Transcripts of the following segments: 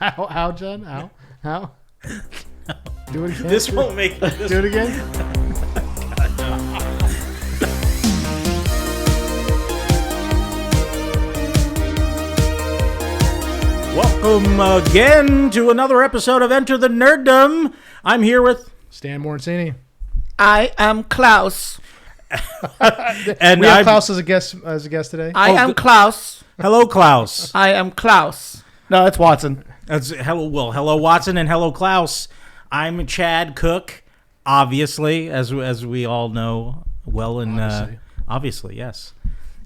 How, John? How? Do it again. This won't make it. Do it again. Welcome again to another episode of Enter the Nerdom. I'm here with Stan Morenzini. I am Klaus. and we have Klaus as a guest today. I am Klaus. Hello, Klaus. I am Klaus. No, it's Watson. Hello, Watson, and hello, Klaus. I'm Chad Cook, obviously, as we all know well, and obviously, yes.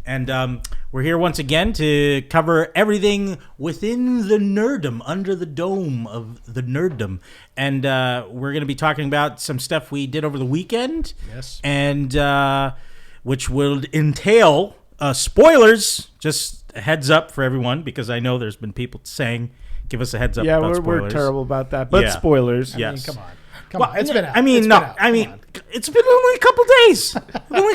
And we're here once again to cover everything within the nerdom, under the dome of the nerddom. And we're going to be talking about some stuff we did over the weekend. Yes. And which will entail spoilers. Just a heads up for everyone, because I know there's been people saying, give us a heads up about spoilers. Yeah, we're terrible about that. But spoilers. Yes. I mean, come on. It's been out. It's been only a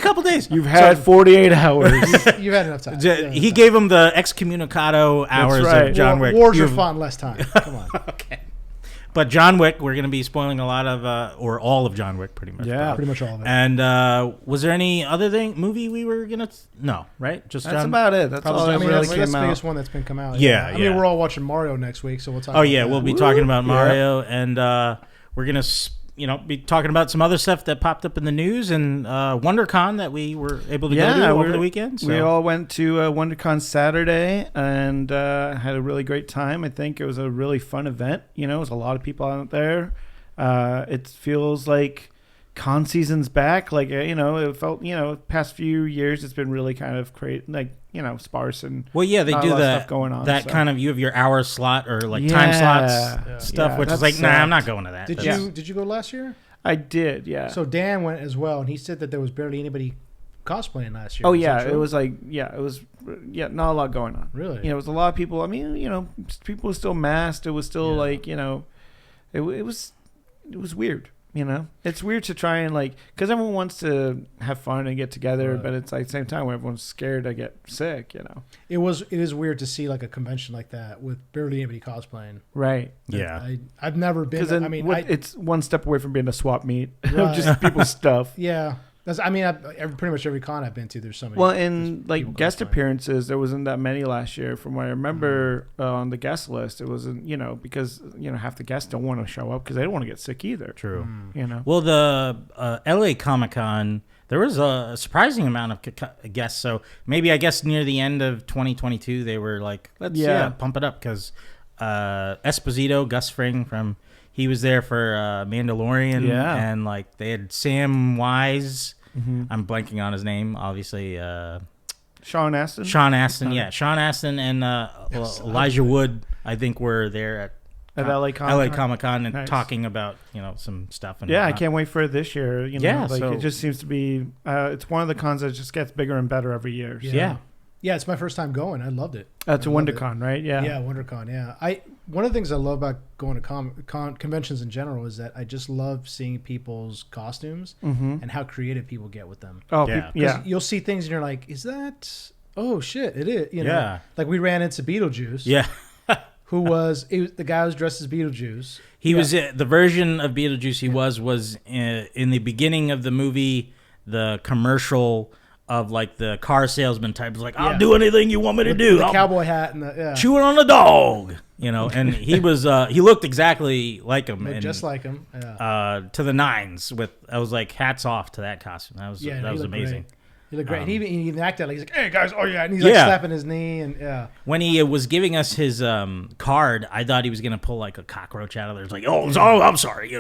couple days. You've had 48 hours. You've had enough time. He gave him the excommunicado hours of John Wick. Wars are fun, less time. Come on. Okay. But John Wick, we're going to be spoiling a lot of, or all of John Wick, pretty much. Yeah, pretty much all of it. And was there any other movie we were going to... No, right? Just that's about it. That's all that really came out. That's the biggest one that's been come out. Yeah, I mean, we're all watching Mario next week, so we'll talk about that. We'll be talking about Mario, and we're going to... be talking about some other stuff that popped up in the news, and WonderCon that we were able to go to over the weekend. So. We all went to WonderCon Saturday and had a really great time. I think it was a really fun event. It was a lot of people out there. It feels like con season's back. Like, it felt, past few years it's been really kind of sparse and they do stuff going on. That kind of, you have your hour slot or time slots stuff, which is like, nah, I'm not going to that. Did you go last year? I did, yeah. So Dan went as well, and he said that there was barely anybody cosplaying last year. Oh yeah, it was not a lot going on. Really? It was a lot of people. I mean, people were still masked. It was still it was weird. It's weird to try and because everyone wants to have fun and get together, but it's at the same time where everyone's scared to get sick. It is weird to see a convention like that with barely anybody cosplaying. Right. Yeah. I've never been. It's one step away from being a swap meet of just people's stuff. Yeah. Pretty much every con I've been to, there's somebody. Well, and guest appearances, there wasn't that many last year. From what I remember on the guest list, it wasn't, because half the guests don't want to show up because they don't want to get sick either. True. Well, the LA Comic-Con, there was a surprising amount of guests. So maybe I guess near the end of 2022, they were like, let's pump it up, because Esposito, Gus Fring he was there for Mandalorian, and they had Sam Wise. Mm-hmm. I'm blanking on his name, obviously. Sean Astin. Sean Astin and Elijah Wood, I think, were there at LA Comic-Con and talking about some stuff. And I can't wait for it this year. It just seems to be it's one of the cons that just gets bigger and better every year. So. Yeah, it's my first time going. I loved it. That's a WonderCon, right? Yeah. Yeah, WonderCon. Yeah. One of the things I love about going to conventions in general is that I just love seeing people's costumes and how creative people get with them. Oh, yeah. You'll see things and you're like, is that? Oh shit, it is. Yeah. Like we ran into Beetlejuice. Yeah. The guy was dressed as Beetlejuice. He was the version of Beetlejuice he was in the beginning of the movie, the commercial of the car salesman type. Is I'll do anything you want me to do. The cowboy hat and chewing on the dog, and he was he looked exactly like him, just like him, to the nines. I was like, hats off to that costume. That was amazing. Great. He looked great. And he even acted like he's like, hey guys, and he's slapping his knee and When he was giving us his card, I thought he was gonna pull a cockroach out of there. It's like, I'm sorry,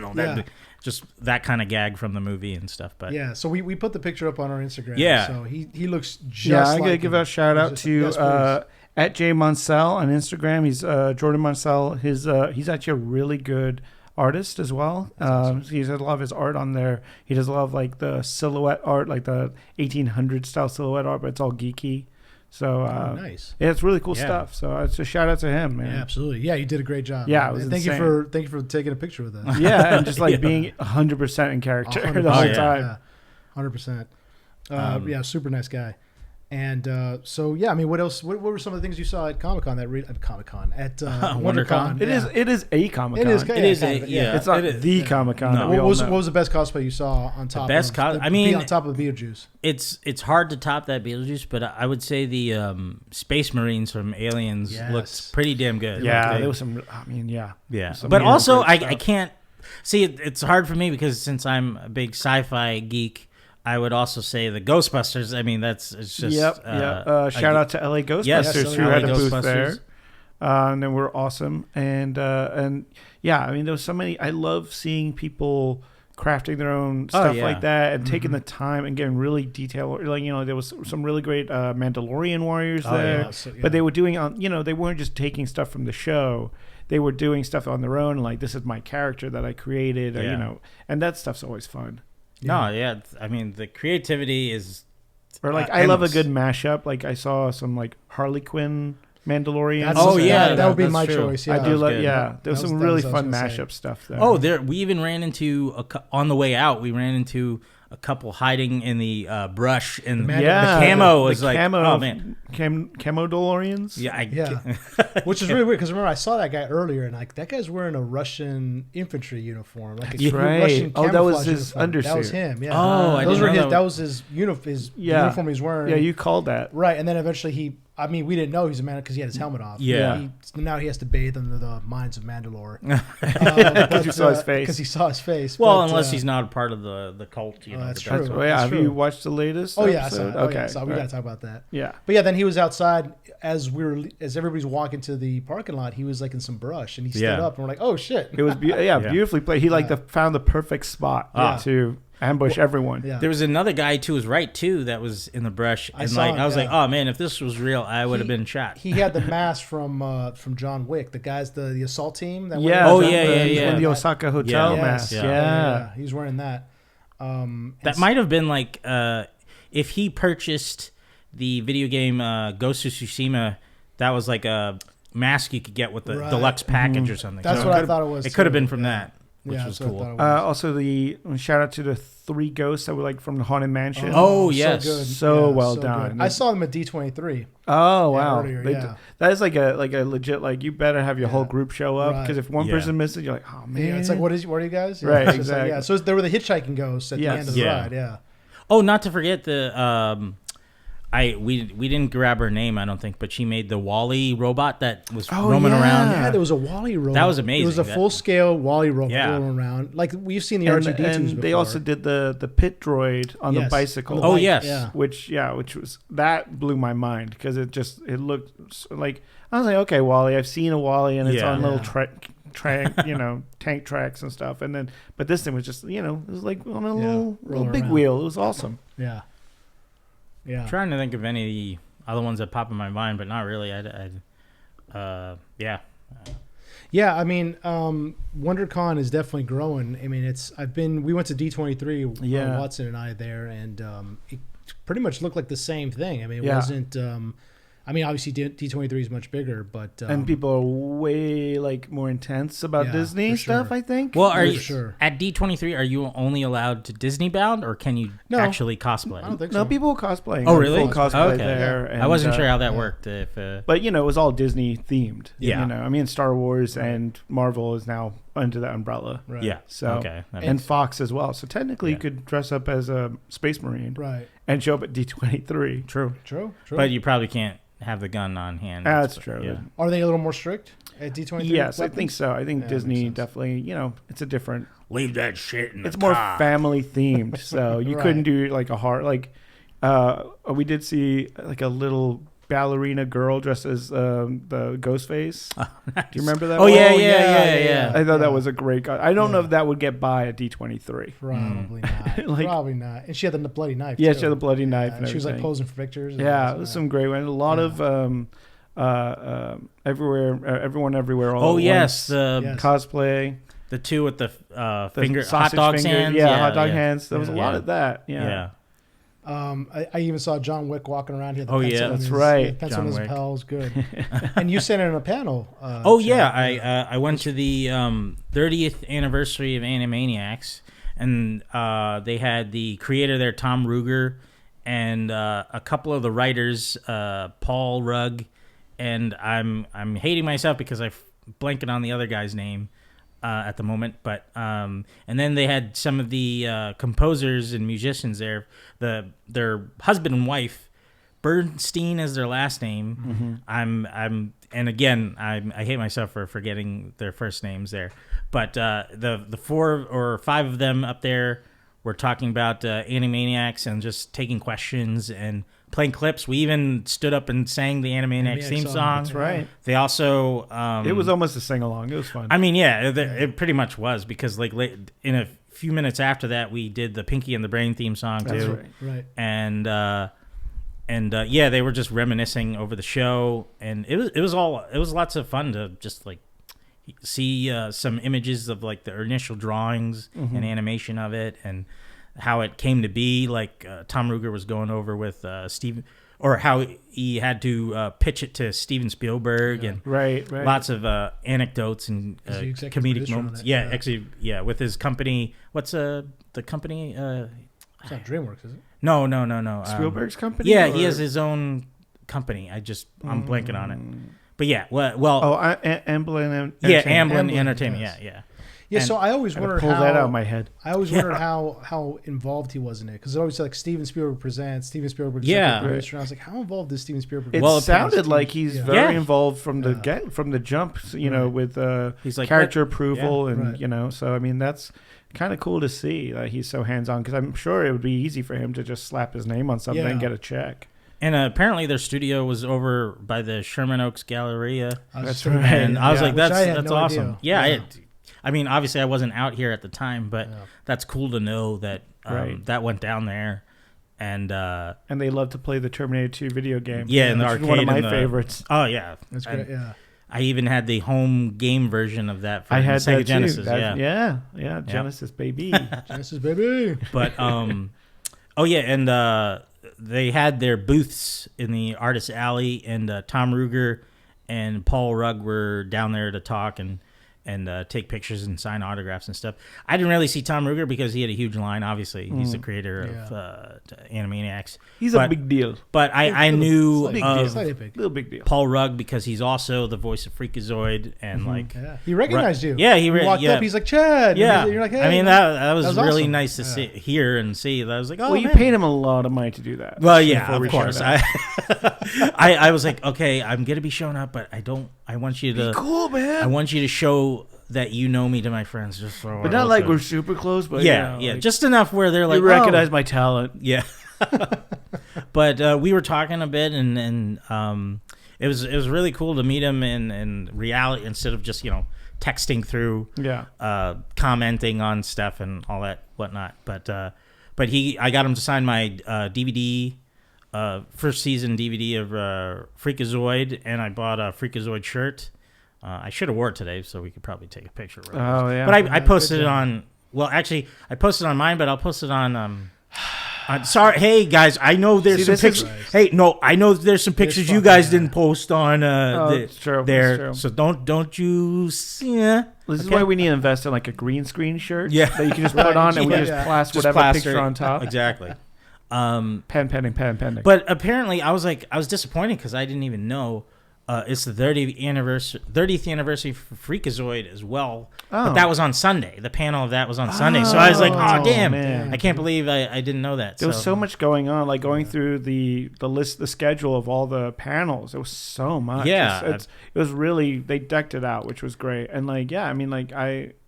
just that kind of gag from the movie and stuff. But so we put the picture up on our Instagram. Yeah. So he looks just I gotta give a shout out to at Jay Monsell on Instagram. He's Jordan Monsell. He's actually a really good artist as well. Awesome. He has a lot of his art on there. He does a lot of the silhouette art, like the 1800 style silhouette art, but it's all geeky. So nice. Yeah, it's really cool stuff. So it's a shout out to him, man. Yeah, absolutely. Yeah, you did a great job. Yeah, it was thank you for taking a picture with us. Yeah, and just being 100% in character the whole time. Yeah, 100%. Yeah, super nice guy. And so yeah, I mean, what else? What were some of the things you saw at Comic-Con at WonderCon? It is a Comic-Con. It is It's not the Comic-Con. No. What was the best cosplay you saw on top? On top of Beetlejuice. It's hard to top that Beetlejuice, but I would say the Space Marines from Aliens looked pretty damn good. Yeah, there was some. I mean, yeah. But also, I can't see it. It's hard for me because since I'm a big sci-fi geek. I would also say the Ghostbusters. I mean, it's just... Shout out to LA Ghostbusters who had a booth there. And they were awesome. And yeah, I mean, there was so many... I love seeing people crafting their own stuff like that and taking the time and getting really detailed. Like, there was some really great Mandalorian warriors there. Yeah. But they were doing... they weren't just taking stuff from the show. They were doing stuff on their own. Like, this is my character that I created. Or, and that stuff's always fun. I mean, the creativity is... Or, like, I love a good mashup. Like, I saw some, like, Harley Quinn Mandalorian. That would be my choice. Yeah, I do love... Yeah, there was some really fun mashup stuff there. Oh, we even ran into... on the way out, we ran into a couple hiding in the brush. And the camo was like... Oh, man. Camo DeLoreans? Which is really weird, because remember, I saw that guy earlier, and like that guy's wearing a Russian infantry uniform. Like a Russian that was his uniform. undersuit. That was him, yeah. Oh, that was his uniform he's wearing. Yeah, you called that. Right, and then eventually we didn't know he was a man because he had his helmet off. Yeah. Now he has to bathe under the mines of Mandalore. Because you saw his face. Because he saw his face. Well, unless he's not a part of the cult. That's true. Have you watched the latest episode? Okay. So we got to talk about that. Yeah. But yeah, then he was outside as everybody's walking to the parking lot. He was like in some brush, and he stood up, and we're like, oh shit. It was beautifully played. He found the perfect spot to ambush everyone. Yeah. There was another guy to his right too that was in the brush, and I was like, oh man, if this was real, I would have been shot. He had the mask from John Wick. The guys, the assault team. That in the Osaka hotel mask. Yeah, he was wearing that. That might have been like if he purchased the video game Ghost of Tsushima, that was like a mask you could get with the deluxe package or something. That's what I thought it was. It could have been from that. Which was cool. Also, the shout out to the 3 ghosts that were like from the Haunted Mansion. Oh yes, so good. So well done. Good. I saw them at D23. Oh wow, earlier, that is like a legit you better have your whole group show up because if one person misses, you're like, oh man. Yeah, it's like what are you guys? Right, exactly. So there were the hitchhiking ghosts at the end of the ride. Yeah. Oh, not to forget the we didn't grab her name, I don't think, but she made the Wall-E robot that was roaming around. Yeah, there was a Wall-E robot. That was amazing. It was a full-scale Wall-E robot roaming around. Like we've seen the R2-D2s before. And they also did the pit droid on the bicycle. Oh yes, which was that blew my mind because it looked like I was like, okay, Wall-E, I've seen a Wall-E and it's on little tank tracks and stuff, but this thing was just it was like on a little big wheel. It was awesome. Yeah. Yeah. I'm trying to think of any of the other ones that pop in my mind, but not really. Yeah, I mean, WonderCon is definitely growing. I mean, we went to D23, Watson and I there, and it pretty much looked like the same thing. I mean, it wasn't. Obviously D23 is much bigger, but and people are way more intense about Disney stuff. I think. Well, are you at D23? Are you only allowed to Disney bound, or can you actually cosplay? I don't think so. No, people cosplaying. Oh, really? Full cosplay there. And, I wasn't sure how that worked. But it was all Disney themed. Yeah. Star Wars and Marvel is now under that umbrella. Right. Yeah. So and Fox as well. So technically, you could dress up as a Space Marine, right, and show up at D23. True. But you probably can't have the gun on hand. That's true. Yeah. Are they a little more strict at D23? Yes, weapons? I think so. I think Disney definitely, it's a different... Leave that shit in the It's more family themed, so you couldn't do a hard... we did see a little ballerina girl dressed as the Ghostface. Oh, nice. Do you remember that? Oh, yeah. I thought that was a great... I don't know if that would get by at D23. Probably not. Probably not. And she had the bloody knife, Yeah, she had the bloody knife and she was posing for pictures. Yeah, it was some great ones. A lot of everyone everywhere all at once. Cosplay. The two with the finger hot dog hands. Hot dog hands. There was a lot of that. Yeah. I even saw John Wick walking around here. That's right. Pencil in his lapels, good. And you sat in a panel. I went to the 30th anniversary of Animaniacs, and they had the creator there, Tom Ruegger, and a couple of the writers, Paul Rugg, and I'm hating myself because I'm blanking on the other guy's name at the moment. But and then they had some of the composers and musicians there. Their husband and wife. Bernstein is their last name. And again, I hate myself for forgetting their first names there. But the 4 or 5 of them up there were talking about Animaniacs and just taking questions and playing clips. We even stood up and sang the Animaniacs theme song. That's right. They also it was almost a sing along. It was fun. I mean, yeah, it pretty much was because like in a few minutes after that, we did the Pinky and the Brain theme song too. That's right. And yeah, they were just reminiscing over the show, and it was lots of fun to just like see some images of like the initial drawings and animation of it, and how it came to be. Like Tom Ruegger was going over with Steven, or how he had to pitch it to Steven Spielberg, and lots of anecdotes and comedic moments. Yeah, actually, yeah, with his company. What's the company? It's not DreamWorks, is it? No. Spielberg's company? Yeah, he has his own company. I'm blanking on it. But yeah, well. Amblin. Yeah, Amblin Entertainment. Yes. Yeah. Yeah, so I always wondered pull that out of my head. I always wondered how involved he was in it, because it always said like Steven Spielberg presents, Steven Spielberg. Yeah. Producer. And I was like, how involved is Steven Spielberg? It sounded like he's very involved from the jump, with he's like character approval and So I mean that's kind of cool to see that he's so hands on, because I'm sure it would be easy for him to just slap his name on something and get a check. And apparently their studio was over by the Sherman Oaks Galleria. That's right. And I was like, that's no awesome. Idea. Yeah. I mean, obviously I wasn't out here at the time, but that's cool to know that that went down there. And they love to play the Terminator 2 video game. Yeah, in the arcade. One of my favorites. Oh, yeah. That's great, yeah. I even had the home game version of that for Sega that Genesis. Yeah, Genesis, baby. Genesis, baby. But, and they had their booths in the Artist Alley, and Tom Ruegger and Paul Rugg were down there to talk and take pictures and sign autographs and stuff. I didn't really see Tom Ruegger because he had a huge line. Obviously, he's the creator of Animaniacs. He's a big deal. But I knew little big deal. Paul Rugg because he's also the voice of Freakazoid, and he recognized you. Yeah, he walked up. He's like, Chad. Yeah, you're like, hey. I mean that was really awesome. nice to hear and see. I was like, oh, well, you paid him a lot of money to do that. Well, yeah, of course. I was like, okay, I'm gonna be showing up, but I want you to be cool, man. I want you to show that you know me to my friends, just but not like we're super close. But like, just enough where they're like, you recognize my talent. Yeah. But we were talking a bit, and it was really cool to meet him in reality instead of just texting through, commenting on stuff and all that whatnot. But I got him to sign my DVD. First season DVD of Freakazoid, and I bought a Freakazoid shirt. I should have wore it today, so we could probably take a picture. Oh yeah, but I posted it on. Well, actually, I posted on mine, but I'll post it on. Sorry, hey guys, I know there's some pictures. Hey, no, I know there's some pictures you guys didn't post on it's true. there. It's true. So don't you see? This is why we need to invest in like a green screen shirt. Yeah, that you can just put on and we just plaster whatever picture on top. Exactly. Pen pending. But apparently, I was disappointed because I didn't even know it's the 30th anniversary for Freakazoid as well. Oh. But that was on Sunday. The panel of that was on Sunday. So I was like, oh damn, man. I can't believe I didn't know that. There was so much going on, like going through the list, the schedule of all the panels. It was so much. Yeah, it was really, they decked it out, which was great. And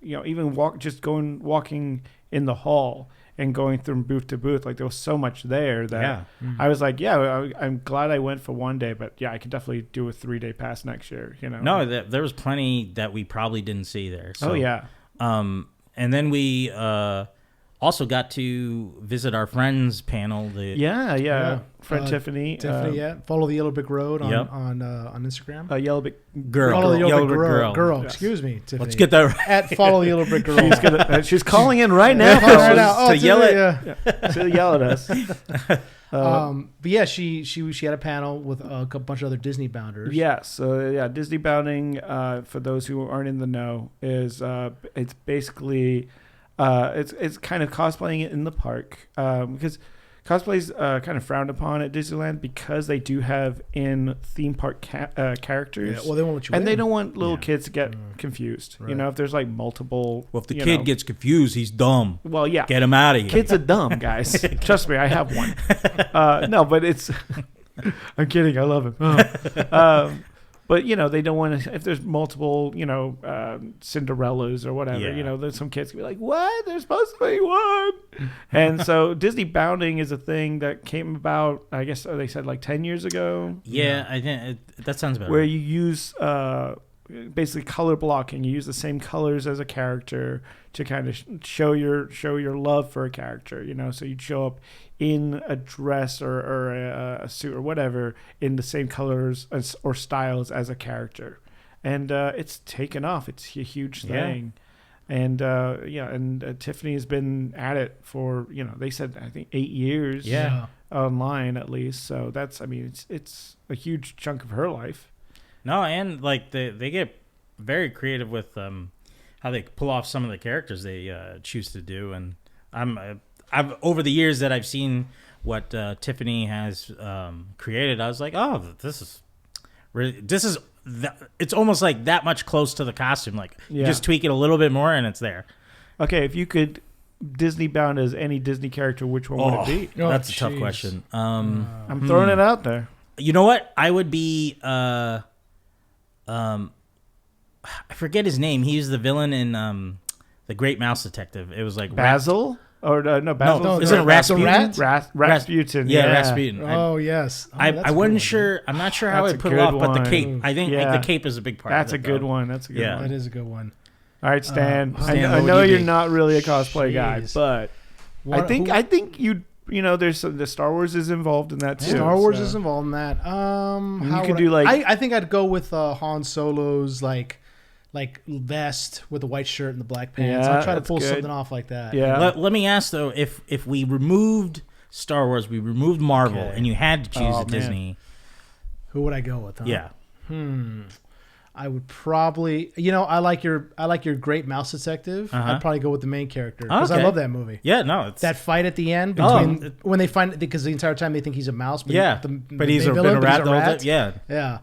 even walking in the hall and going from booth to booth, like there was so much there that I was like, I'm glad I went for one day, but I could definitely do a 3-day pass next year. No, there was plenty that we probably didn't see there. So, and then we also got to visit our friends panel. Friend Tiffany. Follow the Yellow Brick Road on Instagram. Yellow Brick Girl. Follow the Yellow Brick Girl. Yes. Excuse me, Tiffany. Let's get that at Follow the Yellow Brick Girl. She's calling in right now to yell at us. But yeah, she had a panel with a bunch of other Disney bounders. Yes, Disney bounding. For those who aren't in the know, is it's basically it's kind of cosplaying it in the park because cosplay's kind of frowned upon at Disneyland because they do have in theme park characters. Yeah, well, they won't let you and in. they don't want little kids to get confused. Right. You know, if there's like multiple. Well, if the kid gets confused, he's dumb. Well, yeah. Get him out of here. Kids are dumb, guys. Trust me, I have one. No, but it's. I'm kidding. I love him. But, you know, they don't want to, if there's multiple, you know, Cinderellas or whatever, you know, there's some kids can be like, what? There's supposed to be one. And so Disney bounding is a thing that came about, I guess they said like 10 years ago. Yeah, I think that sounds about where right. you use basically color blocking. You use the same colors as a character to kind of show your love for a character, you know, so you'd show up in a dress or a suit or whatever in the same colors or styles as a character. And it's taken off. It's a huge thing. And Tiffany has been at it for, you know, they said I think 8 years online at least. So that's, I mean, it's a huge chunk of her life. No, and like they get very creative with how they pull off some of the characters they choose to do. And I've over the years that I've seen what Tiffany has created, I was like, oh, this is it's almost like that much close to the costume. Like you just tweak it a little bit more and it's there. Okay, if you could Disney bound as any Disney character, which one would it be? That's a tough question. I'm throwing it out there. You know what? I would be I forget his name. He's the villain in The Great Mouse Detective. It was like Basil? Or no, Basil. No, isn't it Rasputin? Rasputin. Yeah, Rasputin. Oh, yes. Oh, I wasn't sure. I'm not sure how I put it off, but the cape. I think the cape is a big part. That's of it, a good one. That's a good one. That is a good one. All right, Stan. Stan, I know you're not really a cosplay guy, but I think you know there's the Star Wars is involved in that too. Star Wars is involved in that. You could do like I think I'd go with Han Solo's like vest with the white shirt and the black pants. I'll try to pull something off like that. Yeah. Let me ask though, if we removed Star Wars, we removed Marvel, and you had to choose a Disney, who would I go with? Huh? Yeah. I would probably, you know, I like your Great Mouse Detective. I'd probably go with the main character because I love that movie. Yeah, no, it's that fight at the end between when they find, because the entire time they think he's a mouse, but he's a rat. Yeah.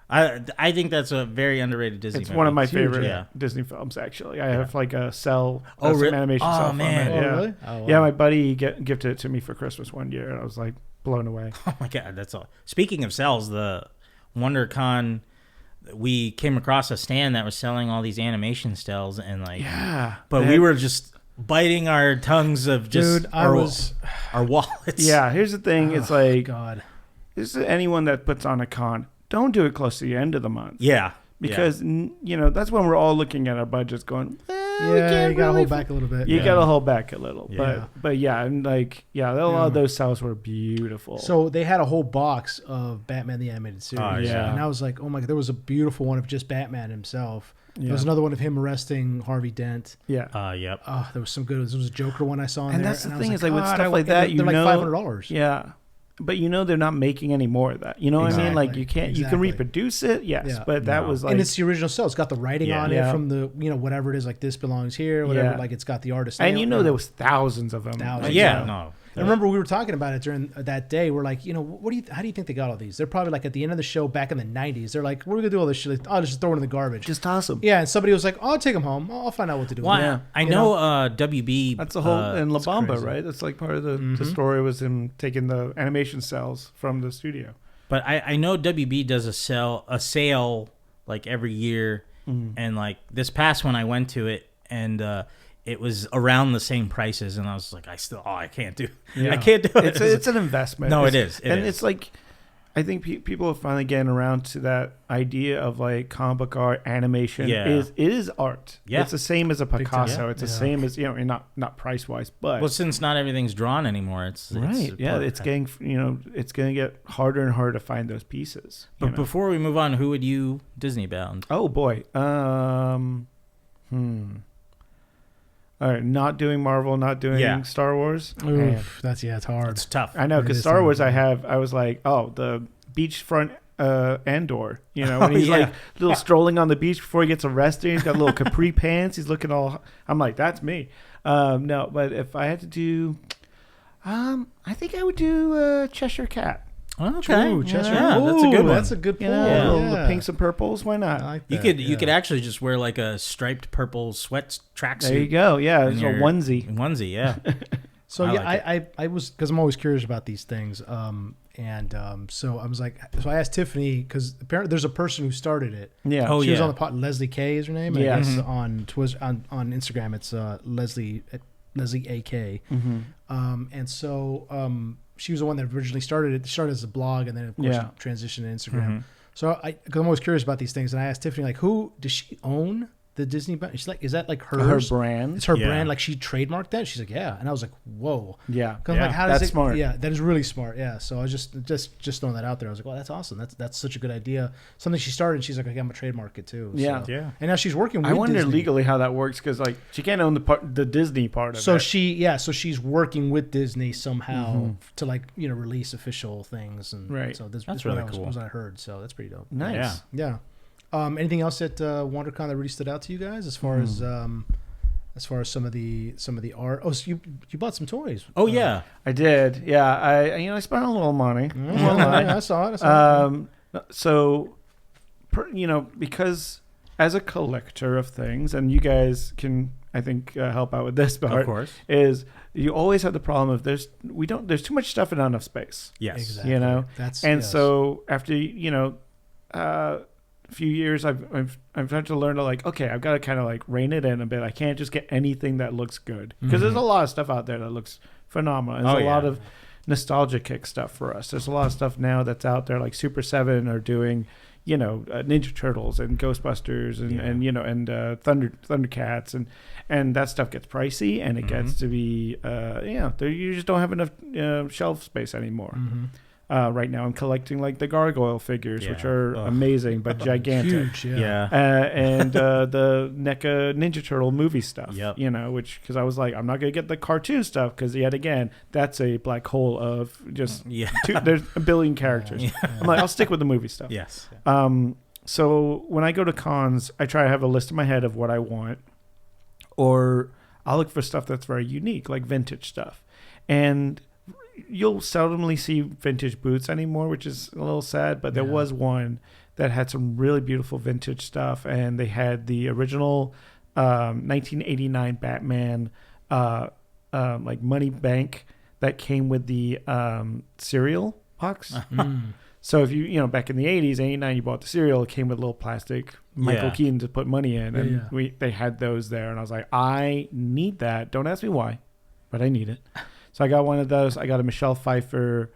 I think that's a very underrated Disney movie. It's one of my favorite Disney films, actually. I have like a some animation cell phone. Man. Yeah. Really? Oh, wow. Yeah, my buddy gifted it to me for Christmas one year, and I was like blown away. Oh my God, that's all. Speaking of cells, the WonderCon, we came across a stand that was selling all these animation cells, and but we were just biting our tongues of just our wallets. Yeah, here's the thing. It's like, God, this is anyone that puts on a con. Don't do it close to the end of the month. Yeah. Because, you know, that's when we're all looking at our budgets going, you got to hold back a little bit. You got to hold back a little. Yeah. But and like, a lot of those cells were beautiful. So they had a whole box of Batman the Animated Series. And I was like, oh my God, there was a beautiful one of just Batman himself. There was another one of him arresting Harvey Dent. Yeah. Yep. Oh, there was some good. There was a Joker one I saw in and there. That's the thing is like with stuff like that, they're like $500. Yeah. But you know they're not making any more of that. You know what I mean? Like you can't, you can reproduce it, but that was like, and it's the original cell. It's got the writing on it from the, you know, whatever it is, like this belongs here, whatever. Like it's got the artist. And you know there was thousands of them. I remember we were talking about it during that day. We're like, you know, how do you think they got all these? They're probably like at the end of the show back in the 90s. They're like, we're gonna do all this shit. I'll just throw it in the garbage. Just toss them. Yeah, and somebody was like, I'll take them home. I'll find out what to do. Well, yeah. I know WB. That's the whole in La Bamba, right? That's like part of the story was him taking the animation cells from the studio. But I know WB does a sale like every year, and like this past one I went to it and. It was around the same prices, and I was like, I can't do it. It's an investment. No, it is. It's like, I think people are finally getting around to that idea of like comic book art, animation. It is art. Yeah. It's the same as a Picasso. It's the same as, you know, not price wise, but since not everything's drawn anymore, it's getting, you know, it's going to get harder and harder to find those pieces. But before we move on, who would you Disney bound? Oh boy. All right, not doing Marvel, not doing Star Wars. Oof, it's hard. It's tough. I know, because Star Wars I was like, the beachfront Andor. You know, when he's like little strolling on the beach before he gets arrested. He's got little capri pants. He's looking all... I'm like, that's me. No, but if I had to do... I think I would do Cheshire Cat. Okay. Ooh, Cheshire. Yeah, that's a good one. That's a good pull. The pinks and purples. Why not? I like You that, you could actually just wear like a striped purple sweat tracksuit. There you go. Yeah, it's a onesie. Onesie, yeah. So I was, because I'm always curious about these things. So I was like, so I asked Tiffany, because apparently there's a person who started it. Yeah. Oh, She yeah. was on the pod. Leslie K is her name. Yeah. I guess on Instagram it's Leslie AK. And so she was the one that originally started it. It started as a blog, and then of course it transitioned to Instagram. So because I'm always curious about these things, and I asked Tiffany, like, who does she own the Disney? She's like, is that like hers? Her brand. It's her brand. Like she trademarked that. She's like, yeah. And I was like, whoa. Yeah. Cause I'm like, how does that's smart. Yeah, that is really smart. Yeah. So I was just throwing that out there. I was like, well, that's awesome. That's such a good idea. Something she started. And she's like, I'm gonna trademark it too. Yeah. So. Yeah. And now she's working with I wonder Disney. legally how that works, because like she can't own the Disney part of it. So she's working with Disney somehow to like release official things, and so that's really cool. cool. Was I heard, so that's pretty dope. Nice. Yeah. Anything else at WonderCon that really stood out to you guys as far as some of the art? Oh, so you bought some toys. Oh yeah, I did. Yeah, I spent a little money. I saw it. So, because as a collector of things, and you guys can, I think, help out with this part. of course. Is you always have the problem of there's too much stuff and not enough space. Yes, exactly. So after a few years, I've had to learn to like, okay, I've got to kind of like rein it in a bit. I can't just get anything that looks good, because there's a lot of stuff out there that looks phenomenal. There's a lot of nostalgia kick stuff for us. There's a lot of stuff now that's out there, like Super 7 are doing, Ninja Turtles and Ghostbusters and Thundercats, and that stuff gets pricey, and it gets to be you just don't have enough shelf space anymore. Right now I'm collecting like the gargoyle figures, which are amazing but gigantic. Huge, and the NECA Ninja Turtle movie stuff, which, because I was like, I'm not going to get the cartoon stuff, because yet again, that's a black hole of just there's a billion characters. I'm like, I'll stick with the movie stuff. Yes. So when I go to cons, I try to have a list in my head of what I want, or I'll look for stuff that's very unique, like vintage stuff. And you'll seldomly see vintage boots anymore, which is a little sad, but there was one that had some really beautiful vintage stuff, and they had the original 1989 Batman like money bank that came with the cereal box. So if you back in the 80s, 89, you bought the cereal, it came with a little plastic Michael Keaton to put money in, and they had those there, and I was like, I need that. Don't ask me why, but I need it. So I got one of those. I got a Michelle Pfeiffer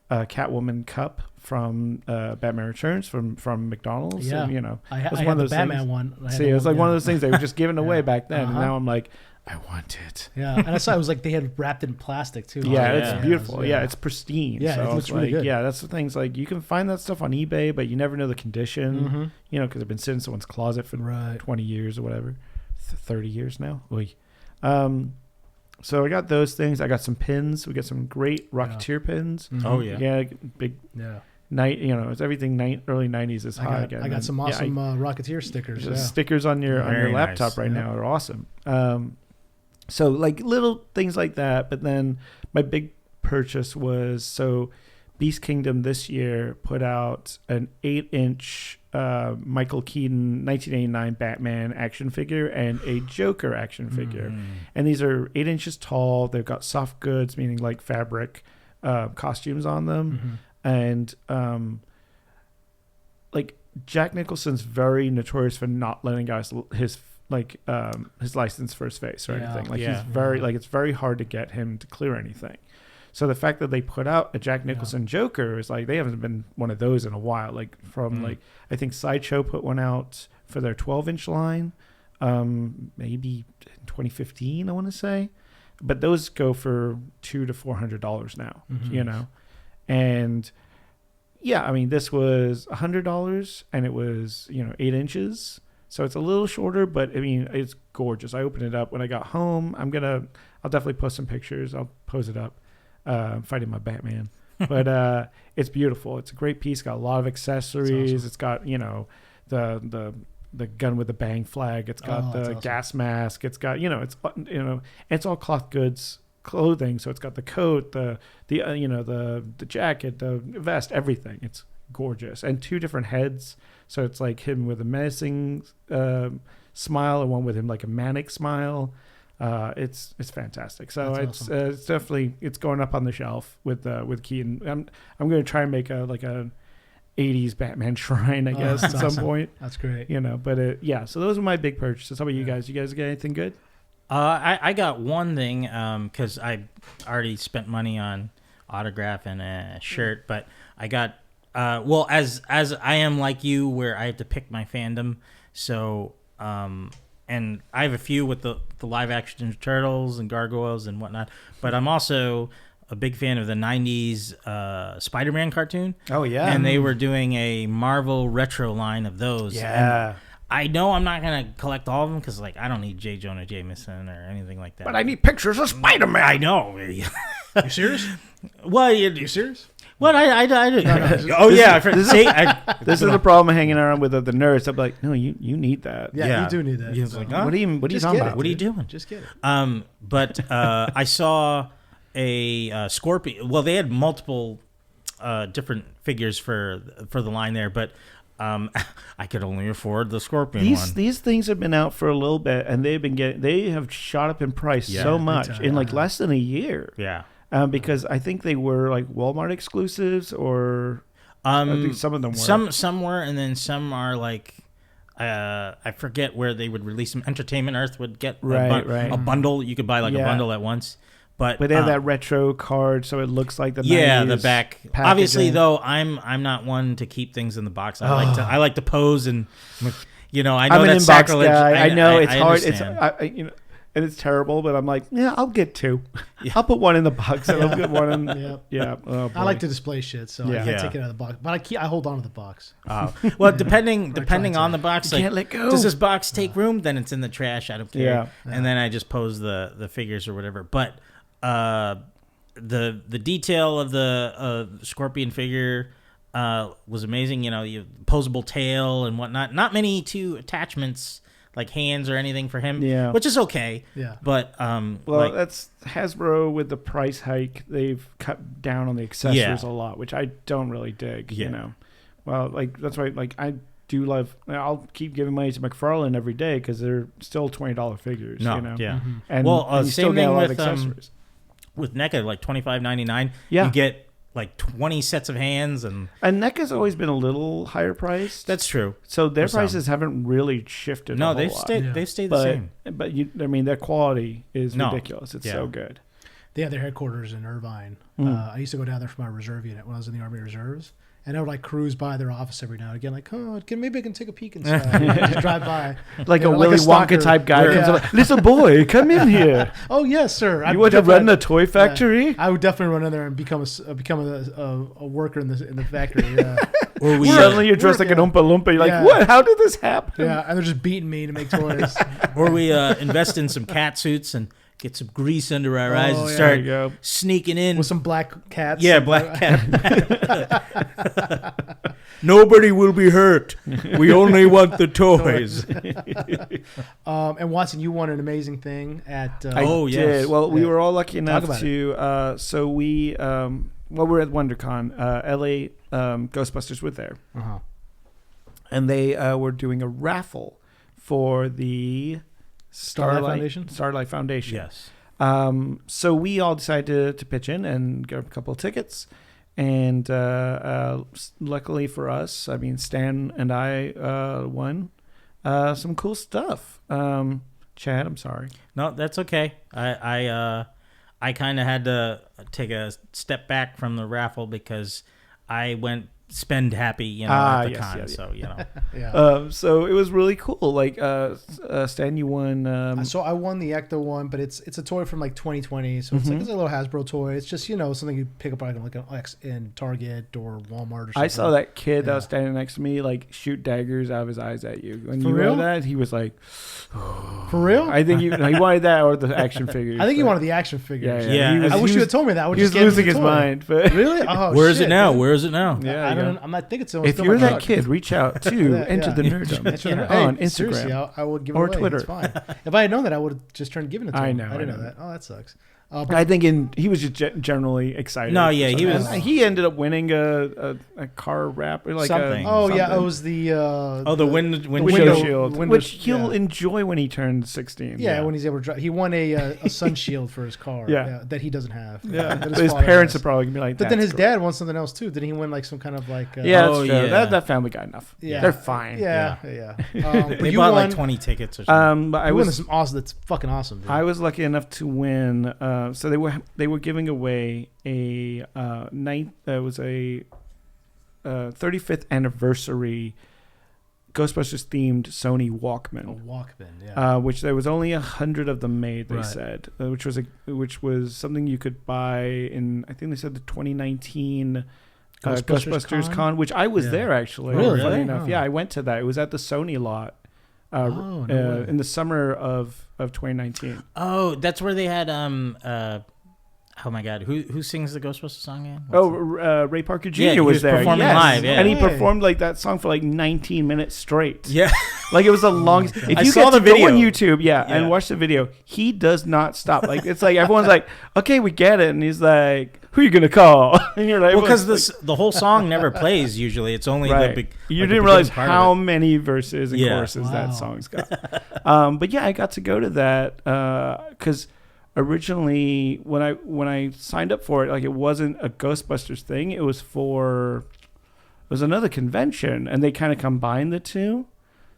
Catwoman cup from Batman Returns from McDonald's. Yeah, and, I had the Batman one. See, it was like one of those things they were just giving away back then, and now I'm like, I want it. Yeah, and I saw it was like they had wrapped in plastic too. It's beautiful. Yeah, it's pristine. Yeah, so it looks really good. Yeah, that's the things, like you can find that stuff on eBay, but you never know the condition. Because it's been sitting in someone's closet for 20 years or whatever, 30 years now. So I got those things. I got some pins. We got some great Rocketeer pins. Oh yeah, big. Night, it's everything. Early 90s is high again. I got some awesome Rocketeer stickers. Stickers on your laptop nice. Right now are awesome. So like little things like that. But then my big purchase was Beast Kingdom this year put out an 8-inch Michael Keaton 1989 Batman action figure and a Joker action figure. And these are 8 inches tall. They've got soft goods, meaning like fabric costumes on them. And like Jack Nicholson's very notorious for not letting guys his license for his face or anything. Like he's very it's very hard to get him to clear anything. So the fact that they put out a Jack Nicholson Joker is like they haven't been one of those in a while. Like from like I think Sideshow put one out for their 12-inch line, maybe in 2015 I want to say, but those go for $200 to $400 now. And I mean this was $100 and it was 8 inches, so it's a little shorter, but I mean it's gorgeous. I opened it up when I got home. I'll definitely post some pictures. I'll pose it up. Fighting my Batman, but it's beautiful. It's a great piece. Got a lot of accessories. Awesome. It's got the gun with the bang flag. It's got the gas mask. It's got it's all cloth goods, clothing. So it's got the coat, the jacket, the vest, everything. It's gorgeous. And 2 different heads. So it's like him with a menacing smile and one with him like a manic smile. It's fantastic. So That's it's awesome. it's definitely it's going up on the shelf with Keaton. I'm going to try and make a 80s Batman shrine, I guess, at some point. That's great. But so those are my big purchases. How about you guys? You guys get anything good? I got one thing because I already spent money on autograph and a shirt, but I got as I am like you, where I have to pick my fandom. So and I have a few with the live action turtles and gargoyles and whatnot, but I'm also a big fan of the 90s Spider-Man cartoon. Oh, yeah. And they were doing a Marvel retro line of those. Yeah. And I know I'm not going to collect all of them because, I don't need J. Jonah Jameson or anything like that. But I need pictures of Spider-Man. I know. You serious? Well, You serious? What? I This is the problem hanging around with the nerds. I'm like, no, you need that. Yeah, you do need that. He's like, huh? What are you talking about? What are you doing? Just get it. But I saw a Scorpion. Well, they had multiple different figures for the line there, but I could only afford the Scorpion one. These things have been out for a little bit, and they have shot up in price so much in less than a year. Yeah. Because I think they were like Walmart exclusives, or I think some of them were. Some were, and then some are like I forget where they would release them. Entertainment Earth would get a bundle. You could buy a bundle at once. But they have that retro card, so it looks like the 90s the back. packaging. Obviously, though, I'm not one to keep things in the box. I like to pose, and I know I'm an that's inbox sacrilege. guy. I know it's hard. Understand. And it's terrible, but I'm like, yeah, I'll get 2. Yeah. I'll put 1 in the box, and I'll get 1 in. Yeah. Oh, I like to display shit, so I can't take it out of the box. But I hold on to the box. Well, depending on the box, you can't let go. Does this box take room? Then it's in the trash. I don't care. Yeah. And then I just pose the figures or whatever. But the detail of the Scorpion figure was amazing. You posable tail and whatnot. Not many attachments like hands or anything for him. Yeah, which is okay. Yeah, but that's Hasbro with the price hike. They've cut down on the accessories a lot, which I don't really dig. Yeah. Well, that's why I do love. I'll keep giving money to McFarlane every day because they're still $20 figures. No, yeah, mm-hmm. And you still get a lot of accessories. With NECA, like $25.99, you get like 20 sets of hands, and NECA's always been a little higher priced. That's true. So their prices haven't really shifted. No, they've stayed the same. But their quality is ridiculous. It's so good. They have their headquarters in Irvine. I used to go down there for my reserve unit when I was in the Army Reserves. And I would cruise by their office every now and again, maybe I can take a peek inside. Just drive by, like a Willy Wonka type guy comes up, little boy, come in here. Oh yes, sir. You want to run a toy factory? I would definitely run in there and become a worker in the factory. Yeah. Or suddenly you're dressed like an Oompa Loompa. You're like, what? How did this happen? Yeah, and they're just beating me to make toys. Or we invest in some cat suits and get some grease under our eyes and start sneaking in with some black cats. Yeah, black cat. Nobody will be hurt. We only want the toys. And Watson, you won an amazing thing at. I did. Well, we were all lucky enough to. So we, we're at WonderCon. LA Ghostbusters were there, and they were doing a raffle for the Starlight Foundation. Yes. So we all decided to pitch in and get a couple of tickets. And luckily for us, Stan and I won some cool stuff. Chad, I'm sorry. No, that's okay. I kind of had to take a step back from the raffle because I went spend happy, at the con. So so it was really cool. Like Stan, you won. So I won the Ecto one, but it's a toy from like 2020. So it's like it's a little Hasbro toy. It's just something you pick up like in Target or Walmart or something. I saw that kid that was standing next to me like shoot daggers out of his eyes at you. When For you real? read that, he was like, "For real?" I think he wanted that or the action figures. I think he wanted the action figures. Yeah. I wish you had told me that. He was losing his mind. But really? Oh, Where is it now? Where is it now? Yeah, I'm not thinking so. If you're that kid, reach out to Enter the Nerdom on Instagram. Seriously, I would give it or away. Twitter. It's fine. If I had known that, I would have just turned giving it to him. I didn't know that. Oh, that sucks. I think he was just generally excited. No, yeah, he was. He ended up winning a car wrap or like something. Yeah, it was the the window shield, which he'll yeah. enjoy when he turns 16. Yeah, when he's able to drive. He won a sun shield for his car. Yeah. That he doesn't have. Yeah, but his parents are probably gonna be like. But then his dad won something else too. Didn't he win like some kind of like? Yeah, that's true. That family got enough. Yeah, they're fine. Yeah. They bought like 20 tickets or something. But I won some awesome. That's fucking awesome. Dude. I was lucky enough to win. So they were giving away a 35th anniversary Ghostbusters themed Sony Walkman. A Walkman, yeah. Which there was only 100 of them made. They right. said, which was something you could buy in. I think they said the 2019 Ghostbusters Con, which I was there actually. Really? Funny enough, yeah, I went to that. It was at the Sony lot. In the summer of 2019. Oh, that's where they had oh my God, who sings the Ghostbusters song again? Ray Parker Jr. was there performing live, yeah. And he performed like that song for like 19 minutes straight. Yeah, like it was the longest. If you saw the go video on YouTube, and watch the video, he does not stop. Like it's like everyone's like, okay, we get it, and he's like, who are you gonna call? And you're like, well, because the whole song never plays usually. It's only right. the big. You like didn't realize how many verses and choruses that song's got. But yeah, I got to go to that because originally when I signed up for it, like it wasn't a Ghostbusters thing. It was another convention, and they kind of combined the two.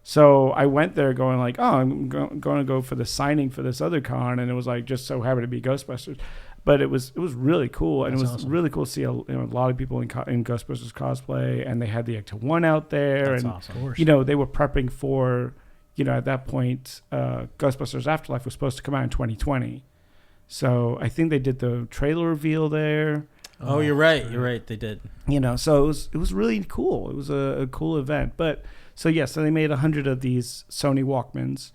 So I went there going like, oh, I'm going to go for the signing for this other con, and it was like just so happened to be Ghostbusters. But it was really cool, and it was awesome. Really cool to see a lot of people in Ghostbusters cosplay, and they had the Ecto 1 out there. That's and awesome. They were prepping for, at that point, Ghostbusters Afterlife was supposed to come out in 2020. So I think they did the trailer reveal there. Oh, you're right. You're right. They did. So it was really cool. It was a cool event. But so they made 100 of these Sony Walkmans.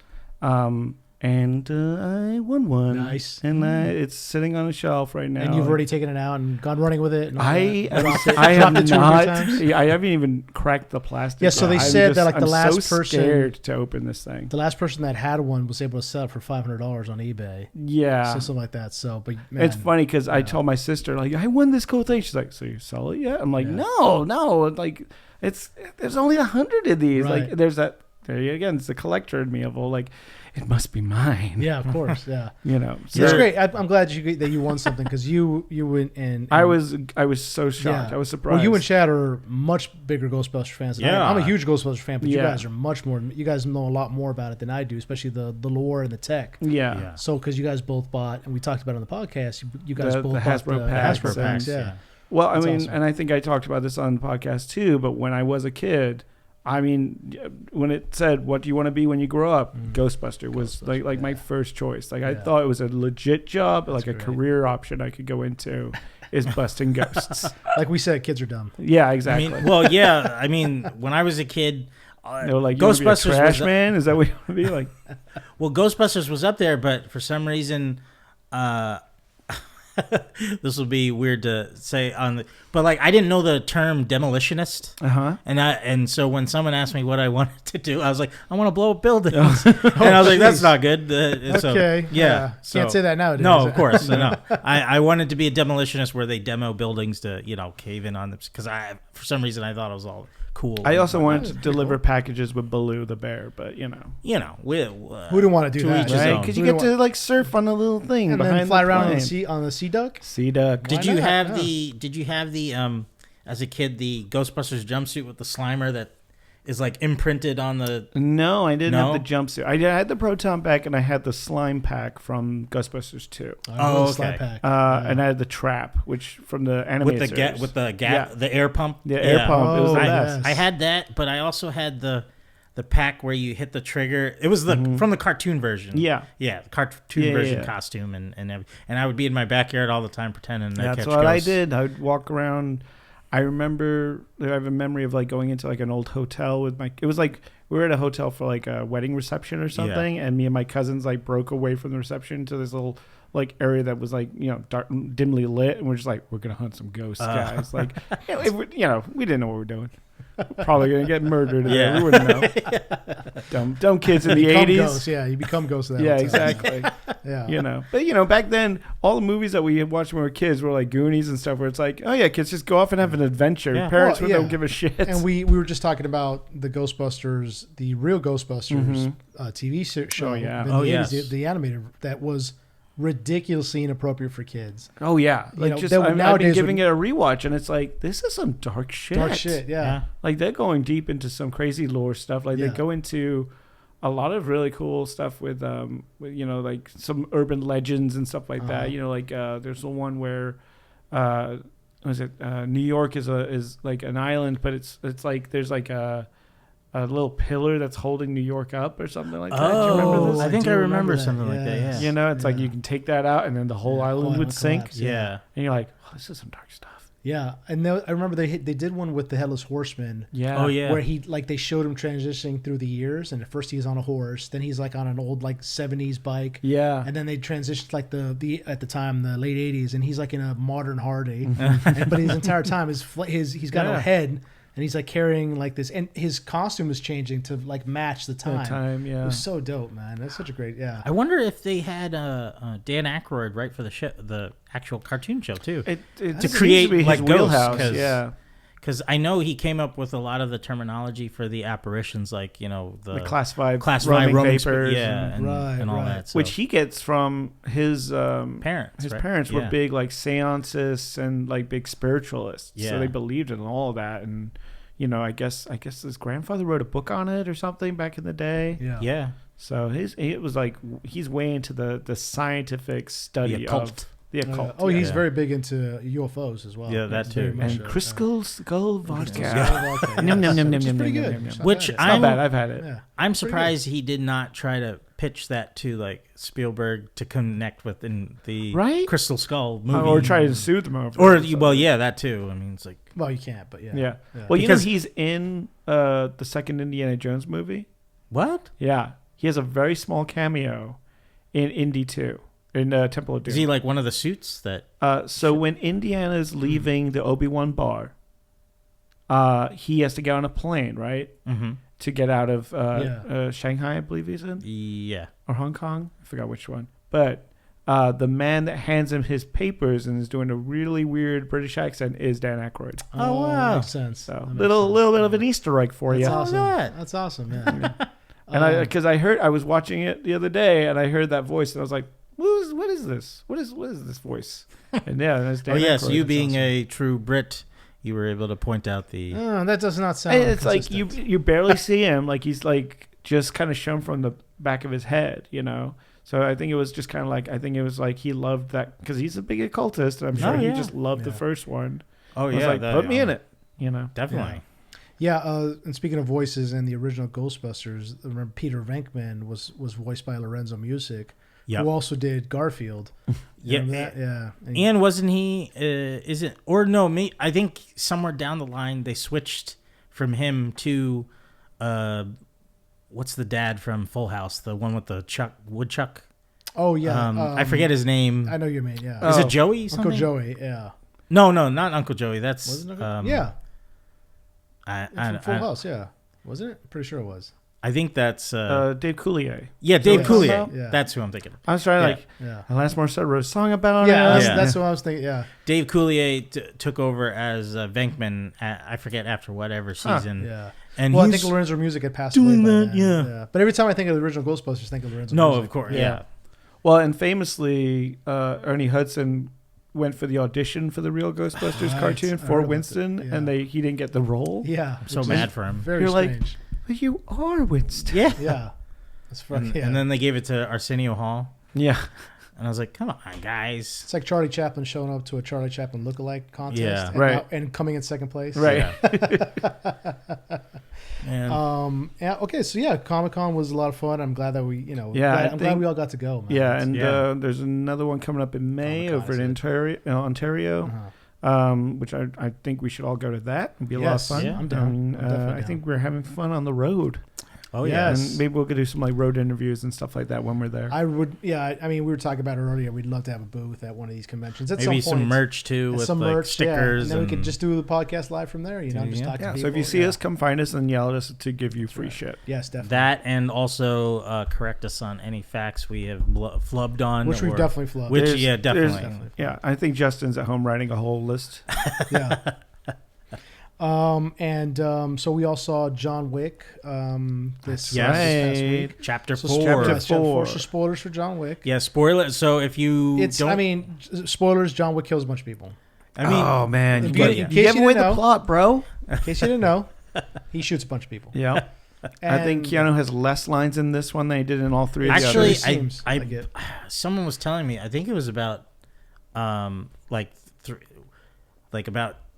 And I won one. Nice. And it's sitting on a shelf right now. And you've already taken it out and gone running with it? I have not. I haven't even cracked the plastic. Yeah, so they said that like the last person. I'm scared to open this thing. The last person that had one was able to sell it for $500 on eBay. Yeah. So something like that. So, but man, it's funny because I told my sister, like, I won this cool thing. She's like, so you sell it yet? I'm like, no. Like, there's only 100 of these. Right. Like, there you again, it's the collector in me of all like, it must be mine. Yeah, of course. Yeah. So it's great. I'm glad that you won something because you went and I was so shocked. Yeah. I was surprised. Well, you and Chad are much bigger Ghostbusters fans than I am. I'm a huge Ghostbusters fan, but you guys are much more. You guys know a lot more about it than I do, especially the lore and the tech. Yeah. So because you guys both bought, and we talked about it on the podcast, you guys both the bought Hasbro Hasbro packs. packs. Yeah. Well, That's I mean, awesome. and I think I talked about this on the podcast too. But when I was a kid. I mean, when it said, what do you want to be when you grow up? Ghostbuster was like my first choice. Like, I thought it was a legit job, like a career option I could go into is busting ghosts. Like we said, kids are dumb. Yeah, exactly. I mean, when I was a kid, they were like, Ghostbusters was trash man? Is that what you want to be? Like, well, Ghostbusters was up there, but for some reason, this will be weird to say but like I didn't know the term demolitionist, and so when someone asked me what I wanted to do, I was like, I want to blow up buildings, and I was like, that's not good. Okay, so, can't say that nowadays. No, of course, no. I wanted to be a demolitionist where they demo buildings to cave in on them because for some reason I thought it was all cool. I also wanted to deliver packages with Baloo the bear, but who didn't want to do that, right? Because you get to like surf on a little thing and behind then fly the around plane. on the Sea Duck. Sea Duck. Did you have the as a kid the Ghostbusters jumpsuit with the Slimer that is like imprinted on the? No, I didn't have the jumpsuit. I had the proton pack and I had the slime pack fromGhostbusters 2. Okay. Slime pack. And I had the trap, which from the animated series. With the the air pump. The air pump. It was the best. I had that, but I also had the pack where you hit the trigger. It was from the cartoon version. Yeah, the cartoon version costume and I would be in my backyard all the time pretending to catch That's ghosts. what I did. I would walk around. I remember I have a memory of like going into like an old hotel with it was like we were at a hotel for like a wedding reception or something, and me and my cousins like broke away from the reception to this little like area that was like dark, dimly lit, and we're just like, we're gonna hunt some ghosts, guys. Like we didn't know what we were doing. Probably gonna get murdered. We wouldn't know. Dumb kids in the 80s. Ghosts. Yeah, you become ghosts. Yeah, exactly. Yeah. You know, but back then, all the movies that we watched when we were kids were like Goonies and stuff, where it's like, oh yeah, kids just go off and have an adventure. Yeah. Parents don't give a shit. And we were just talking about the Ghostbusters, the real Ghostbusters TV show. Oh, yeah. In the 80s, the animated that was ridiculously inappropriate for kids. Oh yeah, like I've been giving it a rewatch, and it's like, this is some dark shit. Dark shit, yeah. Like they're going deep into some crazy lore stuff. Like they go into a lot of really cool stuff with like some urban legends and stuff like that. Like there's the one where New York is like an island, but it's like there's like a little pillar that's holding New York up or something like that. Do you remember this? I think I remember something like that. Yeah. It's like you can take that out and then the whole island would sink. Collapse, yeah. And you're like, oh, this is some dark stuff. Yeah, and I remember they did one with the Headless Horseman. Yeah. Oh yeah. Where they showed him transitioning through the years, and at first he's on a horse, then he's like on an old like 70s bike. Yeah. And then they transitioned like the at the time the late 80s, and he's like in a modern Harley, but his entire time he's got no head. And he's like carrying like this, and his costume is changing to like match the time. It was so dope, man. That's such a great, I wonder if they had Dan Aykroyd write for the actual cartoon show too, to create like ghosts. Because I know he came up with a lot of the terminology for the apparitions, like the class 5 roaming vapors, and all that, which he gets from his parents. His parents were big like seances and like big spiritualists, so they believed in all of that. And I guess his grandfather wrote a book on it or something back in the day. Yeah. So it was like he's way into the scientific study the occult. of the occult. He's very big into UFOs as well. Yeah, that too. And Crystal Skull vodka. Which is pretty good. Which it's not bad. I've had it. Yeah. I'm surprised he did not try to pitch that to like Spielberg to connect with in the Crystal Skull movie, or try to soothe him over. Or that too. I mean, it's like you can't, but yeah. Well, because he's in the second Indiana Jones movie. What? Yeah, he has a very small cameo in Indy 2. In Temple of Doom. Is he like one of the suits that? So when Indiana's leaving the Obi-Wan bar, he has to get on a plane, right? Mm-hmm. To get out of Shanghai, I believe he's in. Yeah. Or Hong Kong. I forgot which one. But the man that hands him his papers and is doing a really weird British accent is Dan Aykroyd. Oh, wow. Makes sense. So little bit of an Easter egg for you. Awesome. That's awesome, yeah. And because I was watching it the other day and I heard that voice and I was like, what is this? What is this voice? And that's Dan Aykroyd. So you being a true Brit, you were able to point out the. Oh, that does not sound. It's like you barely see him. Like he's like just kind of shown from the back of his head, So I think it was just kind of like he loved that because he's a big occultist. And I'm sure he just loved the first one. Oh yeah, like, put me in it. Definitely. Yeah, and speaking of voices in the original Ghostbusters, remember Peter Venkman was voiced by Lorenzo Music. Who also did Garfield. Yeah. And wasn't he, I think somewhere down the line they switched from him to, what's the dad from Full House? The one with the woodchuck? Oh, yeah. I forget his name. I know you mean, yeah. Is it Joey something? Uncle Joey, yeah. No, not Uncle Joey. That's... Wasn't it yeah. From Full House, yeah. Wasn't it? Pretty sure it was. I think that's Dave Coulier. Yeah, Dave Coulier. Yeah. That's who I'm thinking of. I was trying Alanis Morissette wrote a song about it. That's what I was thinking. Yeah, Dave Coulier took over as Venkman. I forget after whatever season. Yeah, and I think Lorenzo Music had passed away. Yeah. But every time I think of the original Ghostbusters, I think of Lorenzo. No, Music. Of course. Yeah. Well, and famously, Ernie Hudson went for the audition for the real Ghostbusters cartoon for Winston, and he didn't get the role. Yeah, I'm so mad for him. Very strange. Like, but you are Winston. Yeah. That's funny. And then they gave it to Arsenio Hall. Yeah. And I was like, come on, guys. It's like Charlie Chaplin showing up to a Charlie Chaplin lookalike contest. Yeah. Right. And coming in second place. Right. Yeah. Okay. So Comic-Con was a lot of fun. I'm glad that we, I'm glad we all got to go. Man. Yeah. And there's another one coming up in May over in Ontario. Which I think we should all go to that. It'd be a lot of fun. Yeah, I'm down. I think we're having fun on the road. Oh yeah, Yes. And maybe we'll do some like road interviews and stuff like that when we're there. I would. Yeah, I mean, we were talking about it earlier. We'd love to have a booth at one of these conventions. At maybe some point. merch too, And with some like merch, stickers, and then we could just do the podcast live from there. Just talk to people. So if you see us, come find us and yell at us to give you free shit. Yes, definitely. that, and also correct us on any facts we have flubbed on, Which we've definitely flubbed. Which definitely. Yeah, I think Justin's at home writing a whole list. Yeah. So we all saw John Wick this past week. Chapter So 4. Chapter 4. So spoilers for John Wick. Yeah, spoiler. So if you spoilers, John Wick kills a bunch of people. Oh man, In you case gave you away didn't the know. plot, bro. In case you didn't know, he shoots a bunch of people. Yeah. I think Keanu has less lines in this one than he did in all three of the Actually, others. someone was telling me, I think it was about about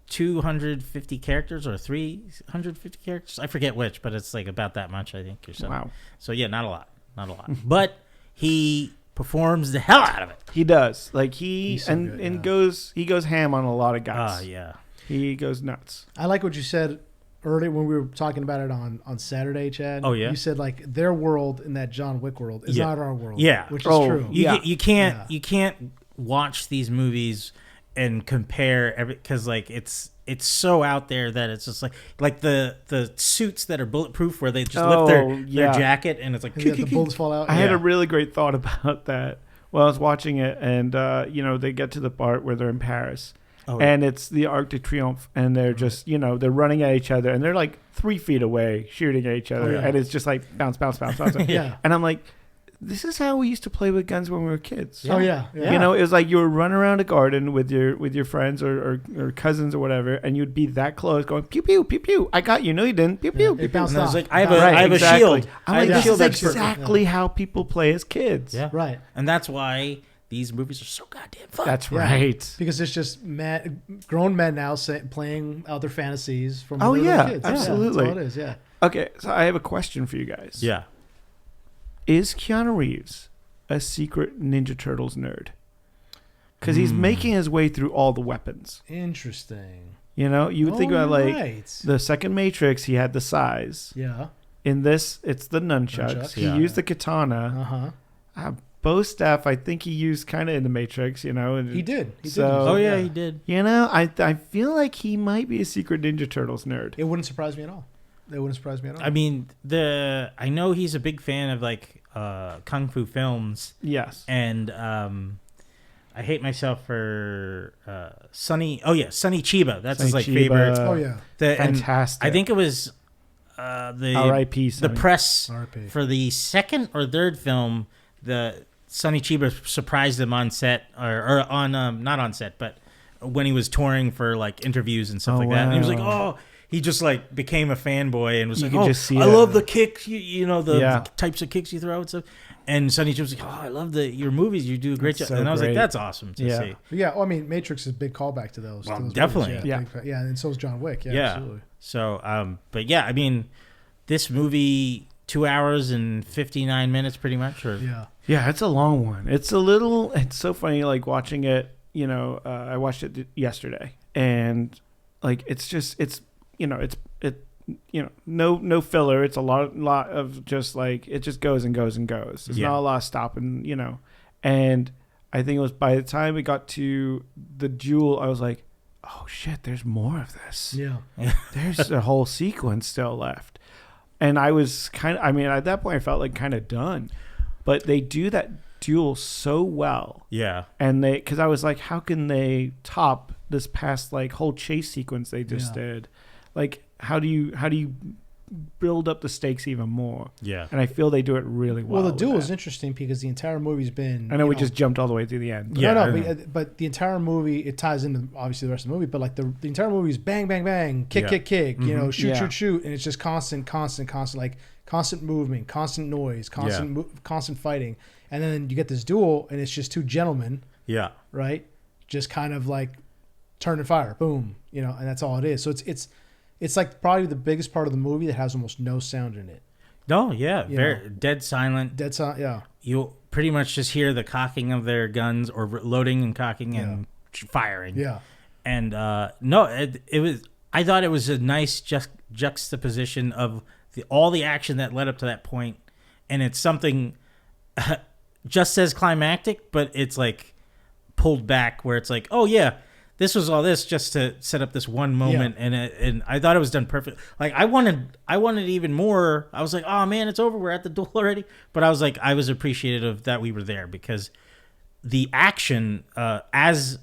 250 characters or 350 characters. I forget which, but it's like about that much, I think, or so. Wow. So yeah, not a lot. But he performs the hell out of it. He does. Like he goes ham on a lot of guys. Yeah. He goes nuts. I like what you said earlier when we were talking about it on Saturday, Chad. Oh yeah. You said like their world in that John Wick world is not our world. Yeah. Which is true. You can't watch these movies and compare because like it's so out there that it's just like the suits that are bulletproof where they just lift their jacket and it's like the bullets fall out. I had a really great thought about that while I was watching it, and they get to the part where they're in Paris. And it's the Arc de Triomphe, and they're just, they're running at each other, and they're like 3 feet away shooting at each other, and it's just like bounce, bounce, bounce, bounce. Yeah. And I'm like, this is how we used to play with guns when we were kids. Yeah. Oh yeah. It was like you were running around a garden with your friends or cousins or whatever, and you'd be that close, going pew pew pew pew. I got you. No, you didn't. Pew pew. It bounced off. Like, I have a shield. I'm like, this is exactly how people play as kids. Yeah. Right. And that's why these movies are so goddamn fun. That's right. Because it's just grown men now playing out their fantasies from when they were kids. Absolutely. Yeah, that's all it is. Yeah. Okay, so I have a question for you guys. Yeah. Is Keanu Reeves a secret Ninja Turtles nerd? Because he's making his way through all the weapons. Interesting. You would think about the second Matrix, he had the size. Yeah. In this, it's the nunchucks. He used the katana. Bow staff, I think he used kind of in the Matrix, And he did. He did. I feel like he might be a secret Ninja Turtles nerd. It wouldn't surprise me at all. I mean, I know he's a big fan of like kung fu films. Yes. And I hate myself for Sonny. Oh yeah, Sonny Chiba. That's his favorite. Oh yeah. Fantastic. I think it was the R.I.P. the press for the second or third film. The Sonny Chiba surprised him on set or on not on set, but when he was touring for like interviews and stuff like that. And he was like, oh. He just like became a fanboy and was like, "Oh, I love the kicks, the types of kicks you throw and stuff." And Sonny Jim was like, "Oh, I love your movies. You do a great job." And I was like, "That's awesome to see." Yeah, well, I mean, Matrix is a big callback to those. Well, definitely, movies. Yeah, and so is John Wick. Yeah, absolutely. So, but yeah, I mean, this movie 2 hours and 59 minutes, pretty much. Yeah, it's a long one. It's so funny, like watching it. I watched it yesterday, and like no filler. It's a lot of just like it just goes and goes and goes. There's not a lot of stopping, And I think it was by the time we got to the duel, I was like, oh shit, there's more of this. Yeah. There's a whole sequence still left. And I was at that point I felt like kind of done. But they do that duel so well. Yeah. And because I was like, how can they top this past like whole chase sequence they just did? Like, how do you build up the stakes even more? Yeah. And I feel they do it really well. Well, the duel is interesting because the entire movie's been... I know we just jumped all the way to the end. But the entire movie, it ties into obviously the rest of the movie, but like the entire movie is bang, bang, bang, kick, kick, kick, Mm-hmm. shoot, and it's just constant, like constant movement, constant noise, constant fighting. And then you get this duel and it's just two gentlemen. Yeah. Right? Just kind of like turn and fire, boom, and that's all it is. So it's like probably the biggest part of the movie that has almost no sound in it. No, very dead silent. Dead silent, yeah. You'll pretty much just hear the cocking of their guns or loading and cocking and firing. Yeah. And it was. I thought it was a nice juxtaposition of all the action that led up to that point, and it's something just as climactic, but it's like pulled back where it's like, oh yeah, this was all this just to set up this one moment, and I thought it was done perfect. Like I wanted even more. I was like, oh man, it's over. We're at the duel already. But I was like, I was appreciative that we were there because the action as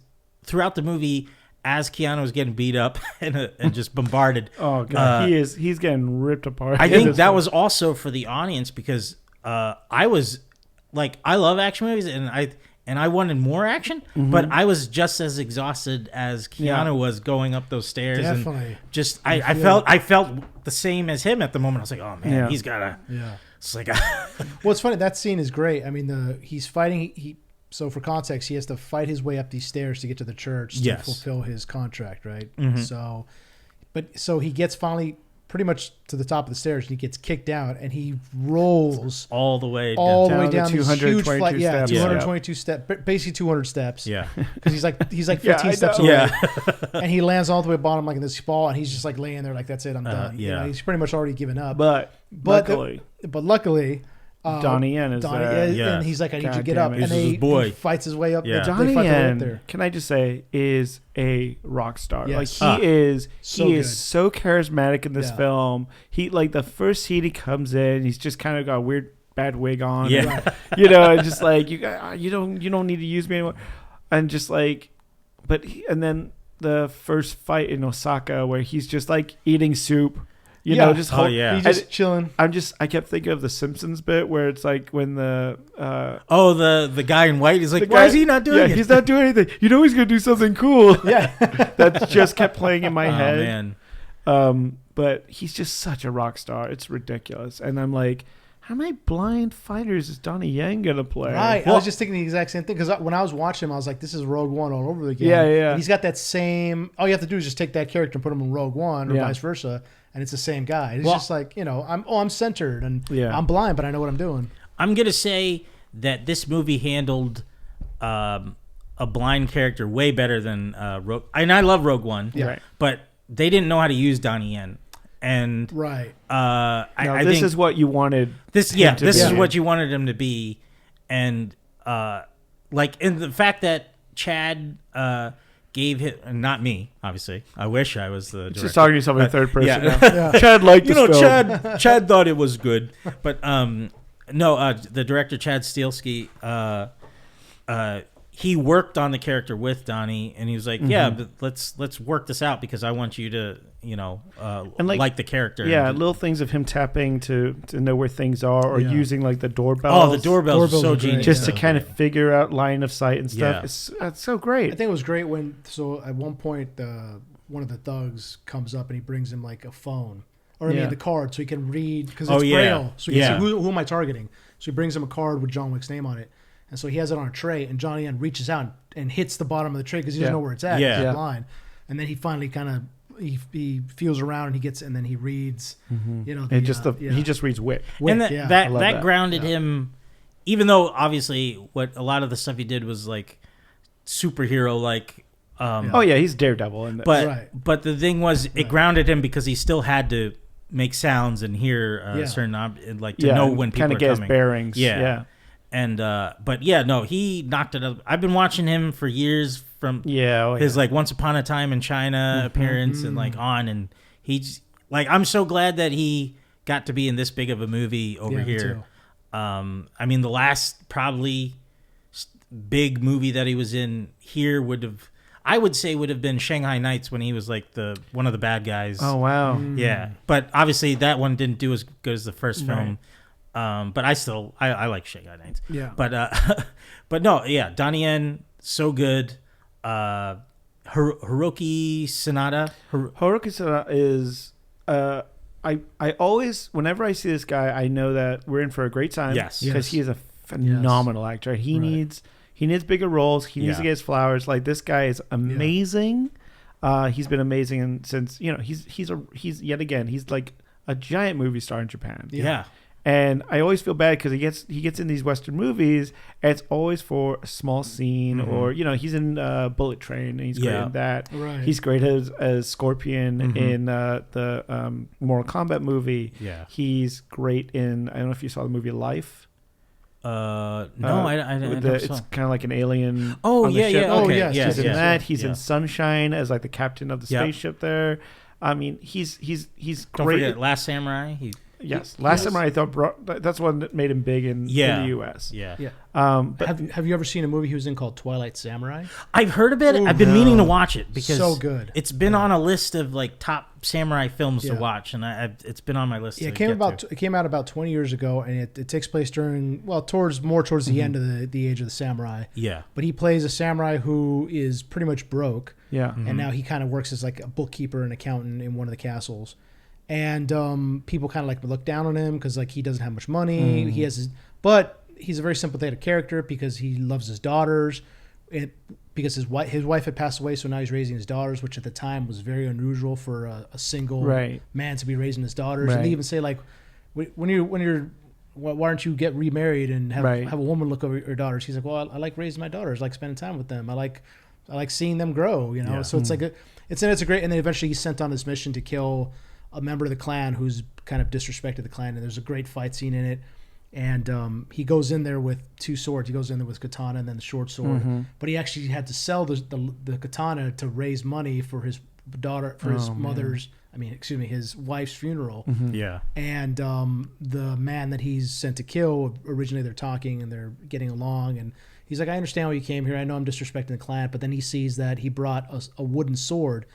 throughout the movie, as Keanu was getting beat up and just bombarded. Oh god, he's getting ripped apart. I think that was also for the audience because I was like, I love action movies and I wanted more action, but I was just as exhausted as Keanu was going up those stairs. Definitely. And just I felt the same as him at the moment. I was like, oh man, he's gotta. Yeah. It's like. Well, it's funny. That scene is great. I mean, he's fighting. So for context, he has to fight his way up these stairs to get to the church to fulfill his contract, right? Mm-hmm. So he gets finally pretty much to the top of the stairs and he gets kicked down and he rolls all the way down the 222 flight, steps. 222 steps, basically 200 steps. Yeah, because he's like 15 steps away, and he lands all the way bottom like in this fall, and he's just like laying there like that's it, I'm done. Yeah, you know, he's pretty much already given up. But luckily. Donnie Yen is there. And he's like, I need you to get up. And he fights his way up. Yeah. Donnie Yen, can I just say, is a rock star. Yes. Like he is so charismatic in this film. He like the first scene he comes in, he's just kind of got a weird bad wig on. Yeah. And, you know, and just like you don't need to use me anymore. And just like, and then the first fight in Osaka where he's just like eating soup. You know, just he's just chilling. I kept thinking of the Simpsons bit where it's like when the the guy in white is like, why is he not doing it? He's not doing anything. You know he's gonna do something cool. Yeah, that just kept playing in my head. Man. But he's just such a rock star. It's ridiculous. And I'm like, how many blind fighters is Donnie Yen gonna play? Right. Well, I was just thinking the exact same thing because when I was watching him, I was like, this is Rogue One all over again. Yeah. And he's got that same. All you have to do is just take that character and put him in Rogue One or vice versa. And it's the same guy. It's just like, you know, I'm centered and I'm blind, but I know what I'm doing. I'm going to say that this movie handled a blind character way better than Rogue. And I love Rogue One, but they didn't know how to use Donnie Yen. And I this think is what you wanted. This is what you wanted him to be. And like in the fact that Chad gave him, not me, obviously. I wish I was the director. Just talking to yourself in third person. Yeah. Chad liked this film. Chad thought it was good, but no, the director Chad Stielski, he worked on the character with Donnie, and he was like, but let's work this out because I want you to, you know, like the character. Yeah, little things of him tapping to know where things are, or using like the doorbells. Oh, the doorbells are so genius. Just to kind of figure out line of sight and stuff. Yeah. It's so great. I think it was great at one point, one of the thugs comes up and he brings him like a phone. Or I mean the card, so he can read, because it's Braille, so he can see who am I targeting. So he brings him a card with John Wick's name on it. And so he has it on a tray, and Johnny Yen reaches out and hits the bottom of the tray because he doesn't know where it's at. He's blind. And then he finally kind of he feels around and then he reads. You know, he just reads Wick. And that grounded him, even though obviously what a lot of the stuff he did was like superhero like. He's Daredevil in this. But the thing was, it grounded him because he still had to make sounds and hear certain know when people kind of are get coming. His bearings. Yeah. And he knocked it up. I've been watching him for years from his like Once Upon a Time in China appearance and like on, and he's like, I'm so glad that he got to be in this big of a movie over here. I mean, the last probably big movie that he was in here would have been Shanghai Nights when he was like one of the bad guys. Oh wow. Yeah. But obviously that one didn't do as good as the first film. But I like Shanghai Nights. Yeah. But no, Donnie Yen, so good. Hiroki Sanada. Hiroki Sanada is I always, whenever I see this guy, I know that we're in for a great time. Yes. Because he is a phenomenal actor. He needs bigger roles. He needs to get his flowers. Like, this guy is amazing. He's been amazing since, you know, he's yet again, he's like a giant movie star in Japan. Yeah. And I always feel bad because he gets in these Western movies, and it's always for a small scene, or he's in Bullet Train, and he's great in that. Right. He's great as Scorpion in the Mortal Kombat movie. Yeah, he's great in. I don't know if you saw the movie Life. No, I never saw. It's kind of like an alien. Oh yeah, ship. yeah. Okay, he's in that. He's in Sunshine as like the captain of the spaceship there. I mean, he's great. Don't forget Last Samurai. Last Samurai. I thought that's one that made him big in the U.S. Yeah. But have you ever seen a movie he was in called Twilight Samurai? I've heard of it. I've been meaning to watch it because so good. It's been on a list of like top samurai films to watch, and it's been on my list. Yeah, it came out about 20 years ago, and it takes place towards the end of the age of the samurai. Yeah, but he plays a samurai who is pretty much broke. Yeah, and now he kind of works as like a bookkeeper and accountant in one of the castles. And people kind of like look down on him because like he doesn't have much money. He has but he's a very sympathetic character because he loves his daughters. Because his wife had passed away, so now he's raising his daughters, which at the time was very unusual for a single man to be raising his daughters. Right. And they even say like, why don't you get remarried and have a woman look over your daughters? He's like, well, I like raising my daughters, I like spending time with them, I like seeing them grow. So it's like it's a great. And then eventually he's sent on this mission to kill a member of the clan who's kind of disrespected the clan, and there's a great fight scene in it. And he goes in there with two swords. He goes in there with katana and then the short sword. But he actually had to sell the katana to raise money for his daughter, for his his wife's funeral. Yeah. And the man that he's sent to kill, originally they're talking and they're getting along, and he's like, I understand why you came here. I know I'm disrespecting the clan, but then he sees that he brought a wooden sword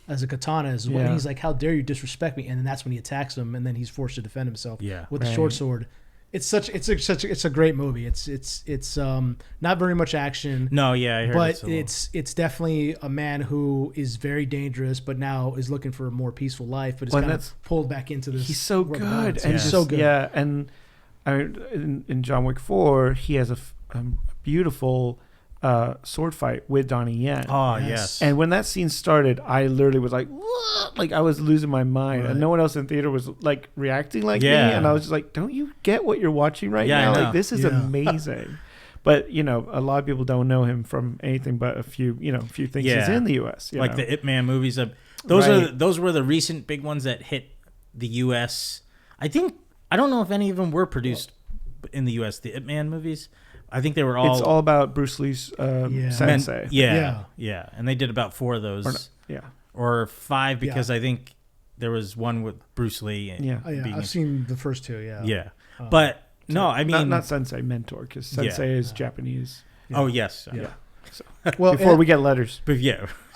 as a katana as well. And he's like, how dare you disrespect me? And then that's when he attacks him, and then he's forced to defend himself with the short sword. It's a great movie. It's not very much action. No, yeah, I heard but it's definitely a man who is very dangerous, but now is looking for a more peaceful life. But is kind of pulled back into this. He's so good, and he's so good. Yeah, and in John Wick 4, he has a beautiful sword fight with Donnie Yen. Oh yes. And when that scene started, I literally was like, what? Like I was losing my mind, and no one else in theater was like reacting like me, and I was just like, don't you get what you're watching right now? Like this is amazing. But a lot of people don't know him from anything but a few things he's in the U.S. Like the Ip Man movies. Those were the recent big ones that hit the U.S. I don't know if any of them were produced in the U.S. The Ip Man movies. I think they were all. It's all about Bruce Lee's sensei. Yeah, and they did about 4 of those. Or 5 because I think there was one with Bruce Lee. And I've seen the first 2. Yeah, but no, I mean not sensei, mentor, because sensei is Japanese. Oh yes, So, well, before we get letters, but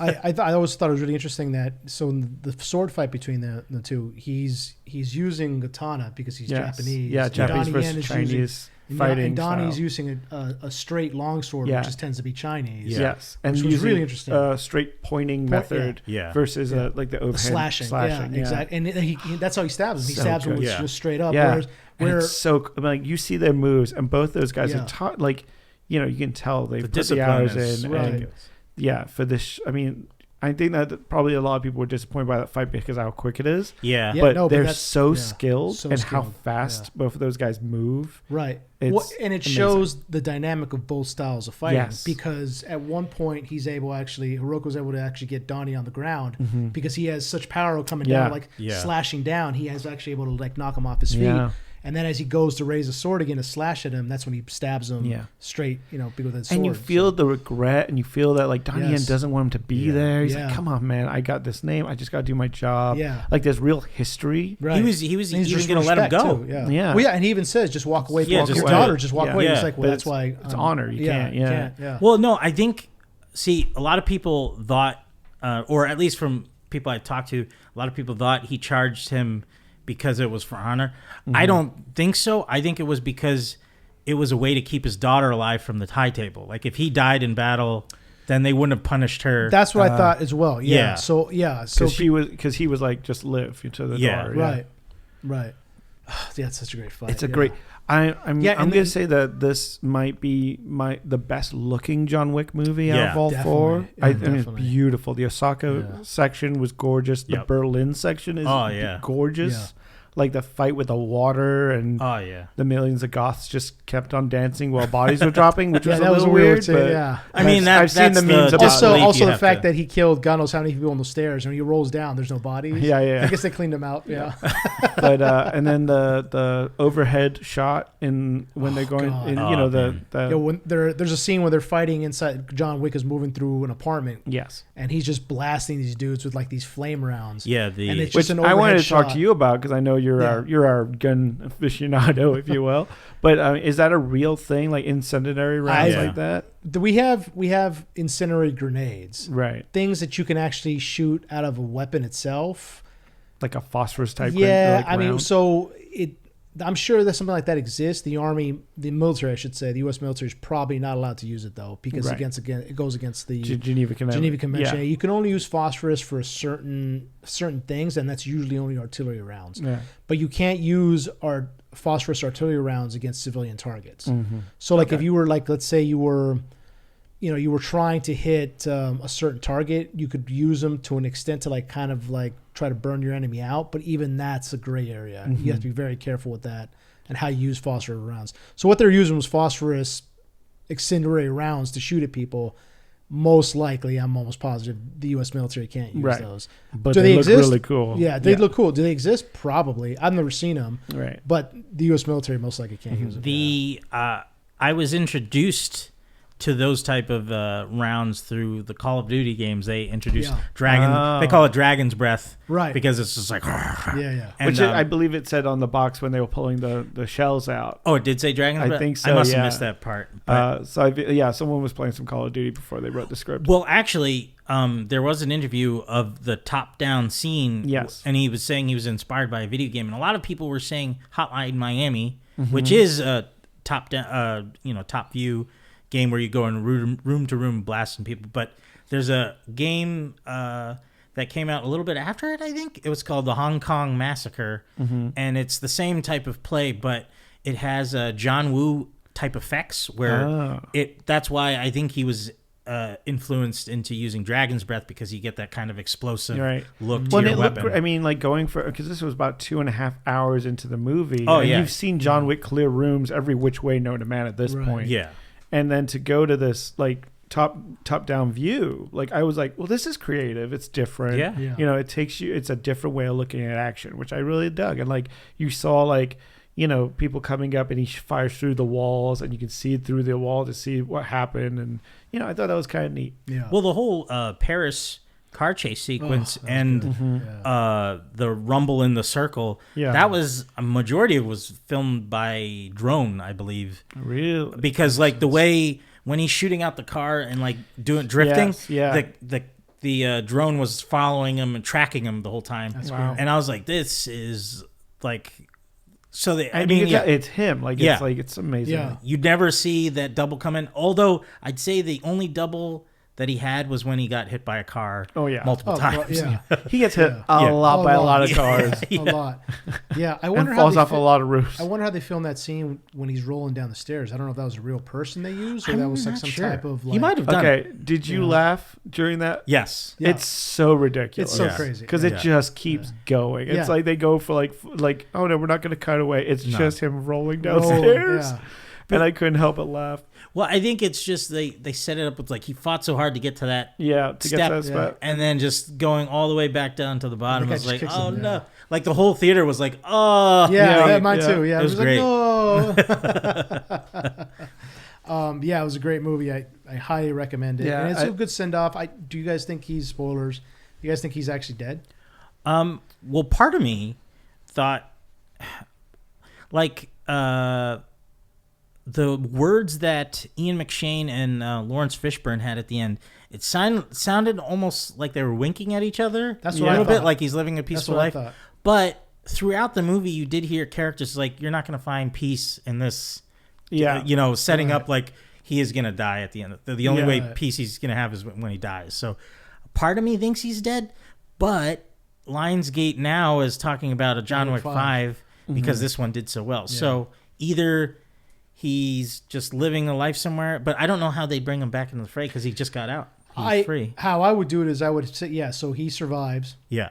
I always thought it was really interesting that in the sword fight between the two, he's using katana because he's Japanese. Yeah, Japanese versus Chinese. Fighting and Donnie's style. using a straight longsword, which just tends to be Chinese. Yes, and which was really interesting. Straight pointing method versus like the overhand slashing. Yeah, exactly. And that's how he stabs him. He stabs him with just straight up. Yeah, whereas it's so like you see their moves, and both those guys are taught. Like you can tell they put the hours in. And, for this, I think that probably a lot of people were disappointed by that fight because of how quick it is. But they're so skilled how fast both of those guys move. Right. And it amazing. Shows the dynamic of both styles of fighting. Yes. Because at one point Hiroko's able to actually get Donnie on the ground because he has such power coming down, slashing down. He is actually able to like knock him off his feet. Yeah. And then as he goes to raise a sword again to slash at him, that's when he stabs him straight, with that sword. And you feel the regret, and you feel that like Donnie Yen doesn't want him to be there. He's like, "Come on, man! I got this name. I just got to do my job." Yeah, like there's real history. Right. He was even going to let him go. Too, yeah. Well, and he even says, "Just walk away. Your daughter, just walk away." He's like, "Well, that's why it's honor. You can't." Yeah. Well, no, I think. See, a lot of people thought, or at least from people I've talked to, a lot of people thought he charged him because it was for honor. I don't think so. I think it was because it was a way to keep his daughter alive from the high table. Like if he died in battle, then they wouldn't have punished her. That's what I thought as well. Yeah. So because he was like, just live to the daughter. Right. Yeah, it's such a great fight. It's a great. I'm going to say that this might be the best looking John Wick movie out of all 4. I mean, it's beautiful. The Osaka section was gorgeous. The Berlin section is gorgeous. like the fight with the water and the millions of goths just kept on dancing while bodies were dropping, which was a little weird. Too, but yeah. I mean, I've seen the memes about also the fact that he killed God knows how many people on the stairs, and when he rolls down, there's no bodies. Yeah. I guess they cleaned him out. Yeah. But and then the overhead shot when they're going in, when there's a scene where they're fighting inside. John Wick is moving through an apartment. Yes. And he's just blasting these dudes with like these flame rounds. Yeah. And it's just which an I wanted to shot. talk to you about because I know you're our gun aficionado, if you will. But is that a real thing, like incendiary rounds like that? We have incendiary grenades, right? Things that you can actually shoot out of a weapon itself, like a phosphorus type. Yeah, I mean, so I'm sure that something like that exists. The Army, the military, I should say, the U.S. military is probably not allowed to use it though, because it goes against the Geneva Convention. Yeah. You can only use phosphorus for certain things, and that's usually only artillery rounds. Yeah. But you can't use our phosphorus artillery rounds against civilian targets. Mm-hmm. So, like, if you were let's say you were trying to hit a certain target, you could use them to an extent to kind of try to burn your enemy out. But even that's a gray area. Mm-hmm. You have to be very careful with that and how you use phosphorus rounds. So what they're using was phosphorus incendiary rounds to shoot at people. Most likely, I'm almost positive the U.S. military can't use those. But they look really cool. Yeah, they look cool. Do they exist? Probably. I've never seen them. Right. But the U.S. military most likely can't use them. I was introduced to those type of rounds through the Call of Duty games. They introduced Dragon. They call it Dragon's Breath, right? Because it's just like yeah. And, which I believe it said on the box when they were pulling the shells out. Oh, it did say Dragon's Breath. I think so. I must have missed that part. Someone was playing some Call of Duty before they wrote the script. Well, actually, there was an interview of the top-down scene. Yes, and he was saying he was inspired by a video game, and a lot of people were saying Hotline Miami, which is a top view game where you go in room to room blasting people. But there's a game that came out a little bit after it, I think. It was called the Hong Kong Massacre, and it's the same type of play, but it has John Woo type effects where that's why I think he was influenced into using Dragon's Breath, because you get that kind of explosive look to your weapon. I mean, going for, because this was about 2.5 hours into the movie. Oh, and yeah. You've seen John Wick clear rooms every which way known to man at this point. Yeah. And then to go to this top down view, I was like, well, this is creative. It's different. Yeah. It's a different way of looking at action, which I really dug. And you saw people coming up and he fires through the walls and you can see through the wall to see what happened. And, I thought that was kind of neat. Yeah. Well, the whole Paris car chase sequence and the rumble in the circle, that was a majority of it was filmed by drone, I believe. Really? Because the way when he's shooting out the car and doing drifting, the drone was following him and tracking him the whole time. That's wow. And I was like, this is so it's him. It's amazing. Yeah. You never see that double come in. Although I'd say the only double that he had was when he got hit by a car multiple times. Yeah. He gets hit a lot by a lot of cars. A lot. Yeah. I wonder and falls off a lot of roofs. I wonder how they filmed that scene when he's rolling down the stairs. I don't know if that was a real person they used or that was some type of He might have done it. Did you laugh during that? Yes. Yeah. It's so ridiculous. It's so crazy. Because it just keeps going. It's they go for oh no, we're not going to cut away. It's just him rolling downstairs. And I couldn't help but laugh. Well, I think it's just they set it up with he fought so hard to get to that get to that spot, and then just going all the way back down to the bottom. I was like, oh no! The whole theater was like, oh mine too. Yeah, it was great. It was a great movie. I highly recommend it. Yeah, and it's a good send off. Do you guys think he's spoilers? Do you guys think he's actually dead? Well, part of me thought the words that Ian McShane and Lawrence Fishburne had at the end, it sounded almost like they were winking at each other. That's a what little I thought. bit like he's living a peaceful life. But throughout the movie, you did hear characters you're not going to find peace in this. Yeah, setting up he is going to die at the end. The only way peace he's going to have is when he dies. So part of me thinks he's dead, but Lionsgate now is talking about a John Wick 5 because this one did so well. Yeah. So either he's just living a life somewhere, but I don't know how they bring him back into the fray because he just got out. He's free. How I would do it is I would say, so he survives. Yeah.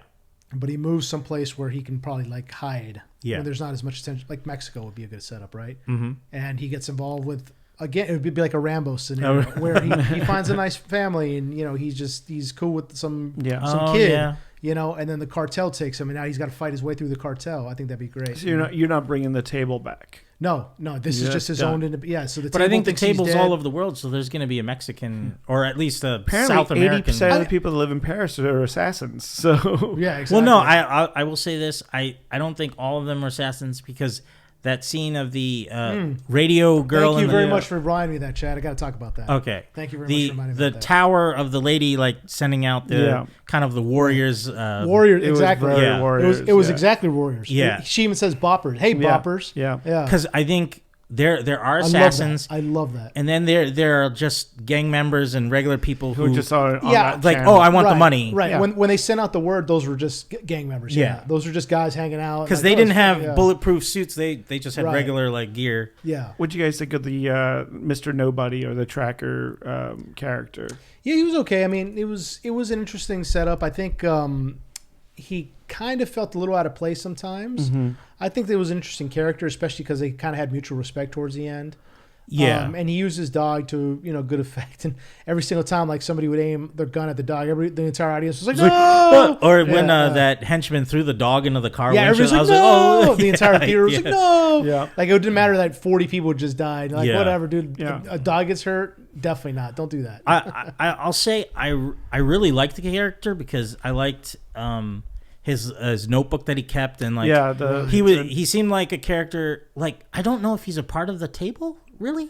But he moves someplace where he can probably hide. Yeah. when there's not as much attention. Like Mexico would be a good setup, right? Mm-hmm. And he gets involved with, again, it would be like a Rambo scenario where he finds a nice family and, he's cool with some kid. Yeah. And then the cartel takes him, and now he's got to fight his way through the cartel. I think that'd be great. So you're not bringing the table back. No. This is just his own. So but I think the table's all over the world, so there's going to be a Mexican or at least a Apparently South American. 80% of the people that live in Paris are assassins. So yeah, exactly. Well, no, I will say this: I don't think all of them are assassins because that scene of the radio girl. Thank you very much for reminding me of that, Chad. I got to talk about that. Okay. Thank you very much for reminding me of that. The tower of the lady, like sending out the kind of the warriors. Warriors, exactly. Warriors, it was exactly warriors. Yeah. She even says boppers. Hey, boppers. Yeah. Because I think there are assassins. I love that. And then there are just gang members and regular people who just are on that like, channel. I want the money. Right. Yeah. When they sent out the word, those were just gang members. Yeah. Those were just guys hanging out. Because they didn't have bulletproof suits. They just had regular like gear. Yeah. What'd you guys think of the Mr. Nobody or the tracker character? Yeah, he was okay. I mean, it was an interesting setup. I think he kind of felt a little out of place sometimes. Mm-hmm. I think it was an interesting character, especially because they kind of had mutual respect towards the end. Yeah. And he used his dog to, good effect. And every single time, like, somebody would aim their gun at the dog, the entire audience was like, no! Or when that henchman threw the dog into the car. Yeah, everybody's like, no! The entire theater was like, no! Yeah. Like, it didn't matter that 40 people just died. Like, whatever, dude. Yeah. A dog gets hurt? Definitely not. Don't do that. I'll say I really liked the character because I liked his notebook that he kept, and like he seemed like a character. Like, I don't know if he's a part of the table really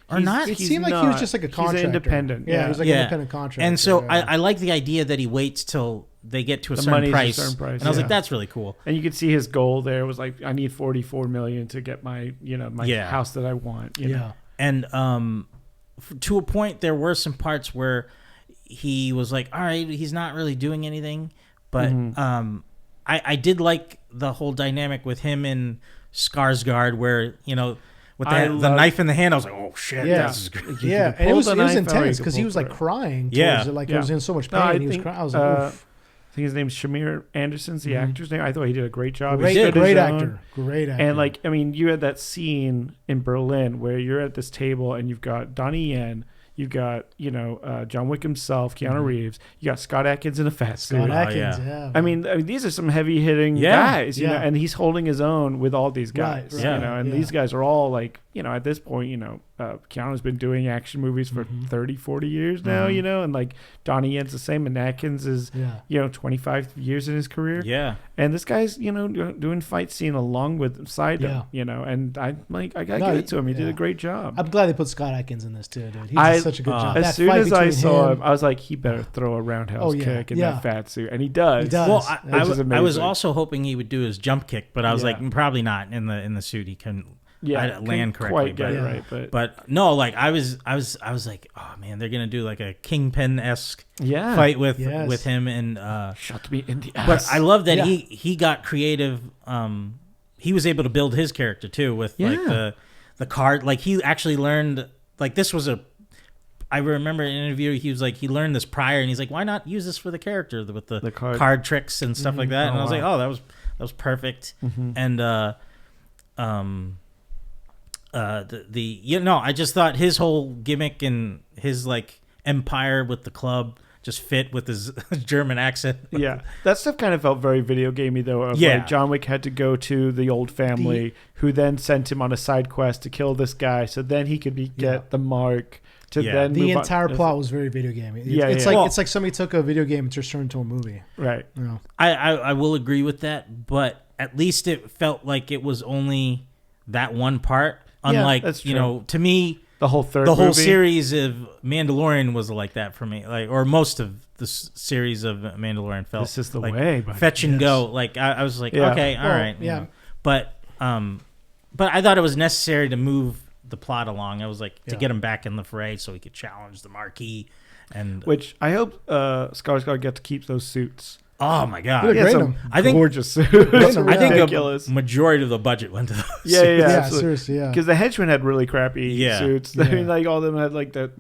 or not. It seemed like he was just like a contractor. He's independent. Yeah, he was like an independent contractor. And so I like the idea that he waits till they get to a certain price. And I was like, that's really cool. And you could see his goal there was like, I need $44 million to get my house that I want. You know? And to a point, there were some parts where he was like, all right, he's not really doing anything. But I did like the whole dynamic with him and Skarsgård where, with the knife in the hand, I was like, oh, shit. Yeah, this is great. yeah. And it was intense because he was like crying towards it. Like he was in so much pain. And he was crying. I was like, oof. I think his name's Shamir Anderson's the actor's name. I thought he did a great job. Great actor. And like, I mean, you had that scene in Berlin where you're at this table and you've got Donnie Yen, you've got, John Wick himself, Keanu Reeves. You got Scott Adkins in a fat suit. Scott Adkins, yeah. I mean, these are some heavy-hitting guys, you know, and he's holding his own with all these guys, and these guys are all like, at this point, Keanu's been doing action movies for 30, 40 years now, and like Donnie Yen's the same, and Atkins is, 25 years in his career. Yeah. And this guy's, doing fight scene along with Saito, and I gotta give it to him. He did a great job. I'm glad they put Scott Adkins in this too, dude. He did such a good job. As soon as I saw him, I was like, he better throw a roundhouse kick in that fat suit. And he does. He does. Well, I was also hoping he would do his jump kick, but I was like, probably not in the suit. He couldn't land correctly. Quite get it right, but no, like I was like, oh man, they're gonna do like a Kingpin-esque fight with him and shot me in the ass. But I love that he got creative. He was able to build his character too with like the card. Like he actually learned, like this was I remember in an interview he was like, he learned this prior and he's like, why not use this for the character with the card tricks and stuff like that. And I was like, oh, that was perfect. And I just thought his whole gimmick and his like empire with the club just fit with his German accent. Yeah, that stuff kind of felt very video gamey though. Like John Wick had to go to the old family who then sent him on a side quest to kill this guy, so then he could get the mark. Then the entire plot was very video gamey. It's like somebody took a video game and just turned it into a movie. Right. I will agree with that, but at least it felt like it was only that one part. Unlike, to me, the whole series of Mandalorian was like that for me. Like, or most of the series of Mandalorian felt. This is the like way. Fetch and go. Like I was like, okay, all right. Yeah. But I thought it was necessary to move the plot along. I was like to get him back in the fray so he could challenge the Marquis, and which I hope Skarsgård get to keep those suits. Oh my god! I think gorgeous suits. I think a majority of the budget went to those. Yeah, seriously, because the henchmen had really crappy suits. I mean, like all of them had like that.